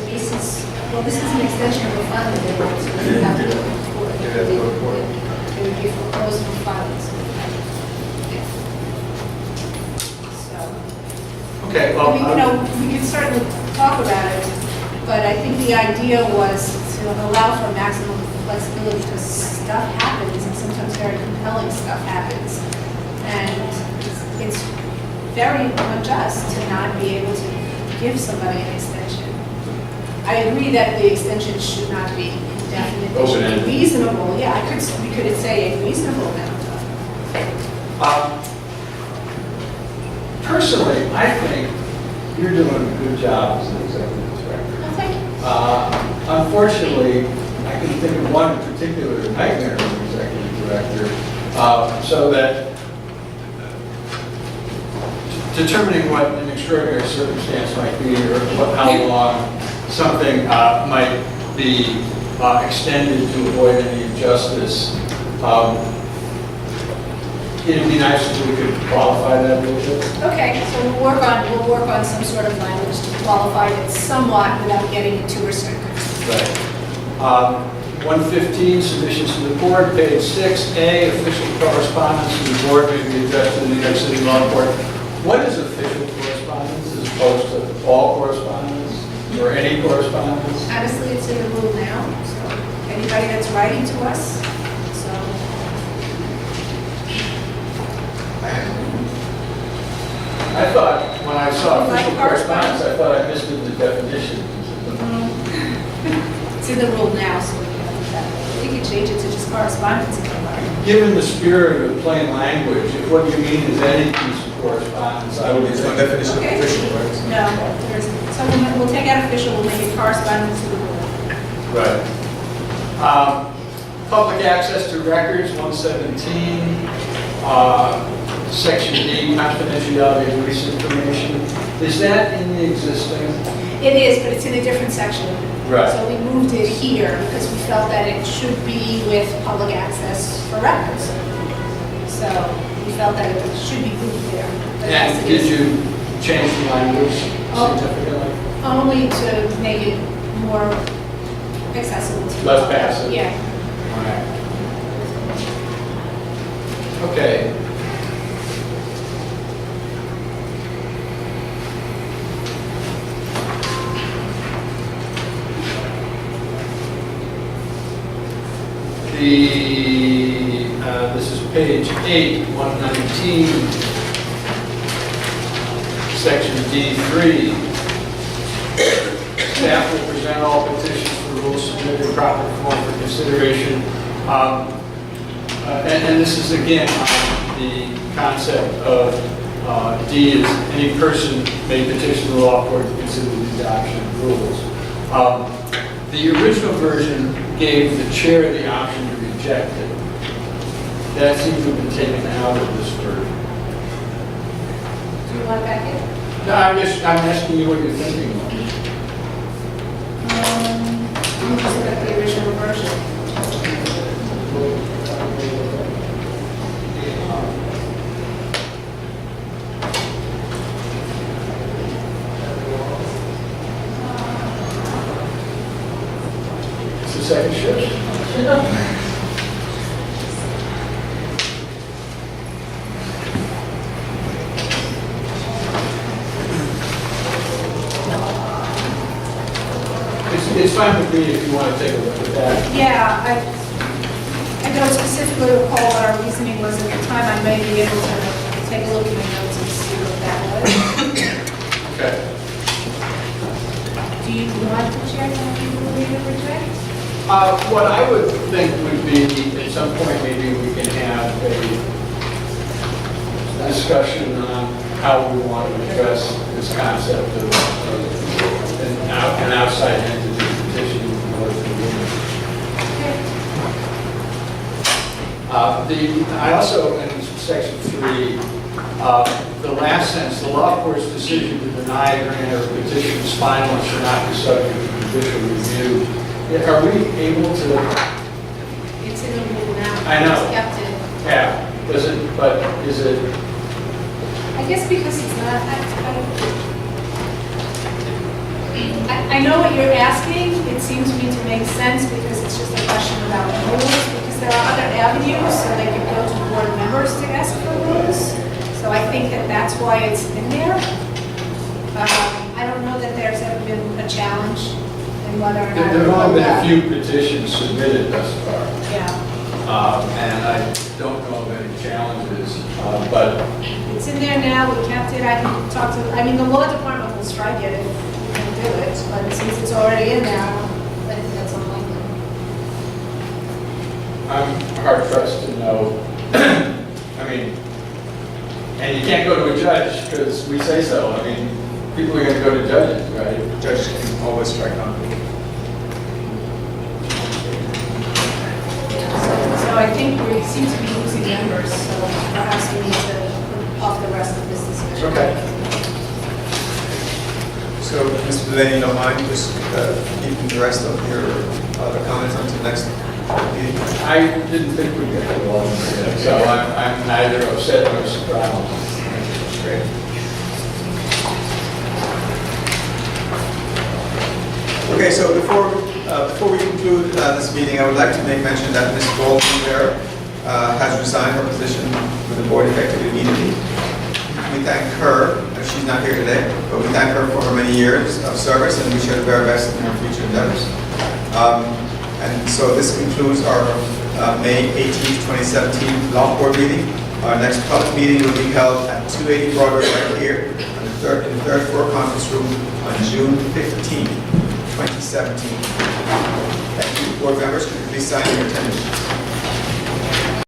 Leases Well, this is an extension of the filing deadline, so you have to go before. You have to go before. It would be foreclosed from filing, so. So, Okay, I mean, we could certainly talk about it, but I think the idea was to allow for maximum flexibility because stuff happens and sometimes very compelling stuff happens. And it's very unjust to not be able to give somebody an extension. I agree that the extension should not be indefinite. It should Open-ended. be reasonable, yeah, we could say a reasonable amount of. Personally, I think you're doing a good job as an executive director. No, thank you. Unfortunately, I can think of one particular nightmare as an executive director, so that determining what an extraordinary circumstance might be or how long something might be extended to avoid any injustice. It'd be nice if we could qualify that a little bit. Okay, so we'll work on some sort of language to qualify it somewhat without getting into restrictions. Right. 115, submissions to the board, page 6A, official correspondence to the board may be addressed to the New York City Law Court. What is official correspondence as opposed to all correspondence or any correspondence? Honestly, it's in the rule now, so anybody that's writing to us, so. I thought, when I saw Like official correspondence, I thought I missed it in the definition. It's in the rule now, so we can change it to just correspondence if you like. Given the spirit of plain language, if what you mean is any piece of correspondence, I would There's no think. definition of Okay. official, right? No, there's, so we'll take out official, we'll make it correspondence to the rule. Right. Public access to records, 117, section D, confidentiality of lease information. Is that in the existing? It is, but it's in a different section. Right. So we moved it here because we felt that it should be with public access for records. So we felt that it should be moved there. But yes, And it is. did you change the language Oh. significantly? Only to make it more accessible to. the Less public. passive. Yeah. All right. Okay. This is page 8, 119, section D3. Staff will present all petitions for rules submitted in proper form for consideration. And this is again on the concept of D is any person may petition the law court to consider the adoption of rules. The original version gave the chair the option to reject it. That seems to have been taken out of this version. Do you want back in? No, I'm asking you what you're thinking. Let me just look at the original version. It's the second shift. It's fine with me if you want to take a look at that. Yeah, I don't specifically recall what our reasoning was at the time. I may be able to take a look at my notes and see what that was. Okay. Do you want to check on people read or reject? What I would think would be, at some point, maybe we can have a discussion on how we want to address this concept of an outside entity petitioning for more than one. I also, in section 3, the last sentence, the law court's decision to deny a grant or petition is final and should not be subject to judicial review. Are we able to? It's in the rule now. I know. It's kept in. Yeah, does it, but is it, I guess because it's not, I know what you're asking. It's think that that's why it's in there. I don't know that there's ever been a challenge in whether or not. There have only been a few petitions submitted thus far, Yeah, and I don't know of any challenges, but it's in there now, we kept it, I can talk to, I mean, the law department will strike it if we can do it, but since it's already in there, I think that's unlikely. I'm hard pressed to know. I mean, and you can't go to a judge because we say so. I mean, people are going to go to judges, right? Judges can always strike on. So I think we seem to be losing members, so perhaps we need to put off the rest of this discussion. Okay. So, Mr. Delaney, you don't mind just keeping the rest of your other comments until next meeting? I didn't think we'd get to all of them, so I'm neither upset nor surprised. Great. Okay, so before we conclude this meeting, I would like to make mention that Ms. Baldwin there has resigned her position with the board effective immediately. We thank her, she's not here today, but we thank her for her many years of service and wish her the very best in her future endeavors. And so this concludes our May 18th, 2017 Loft Board meeting. Our next public meeting will be held at 280 Broadway right here in the third floor conference room on June 15th, 2017. Thank you, board members. Could you please sign your attendance?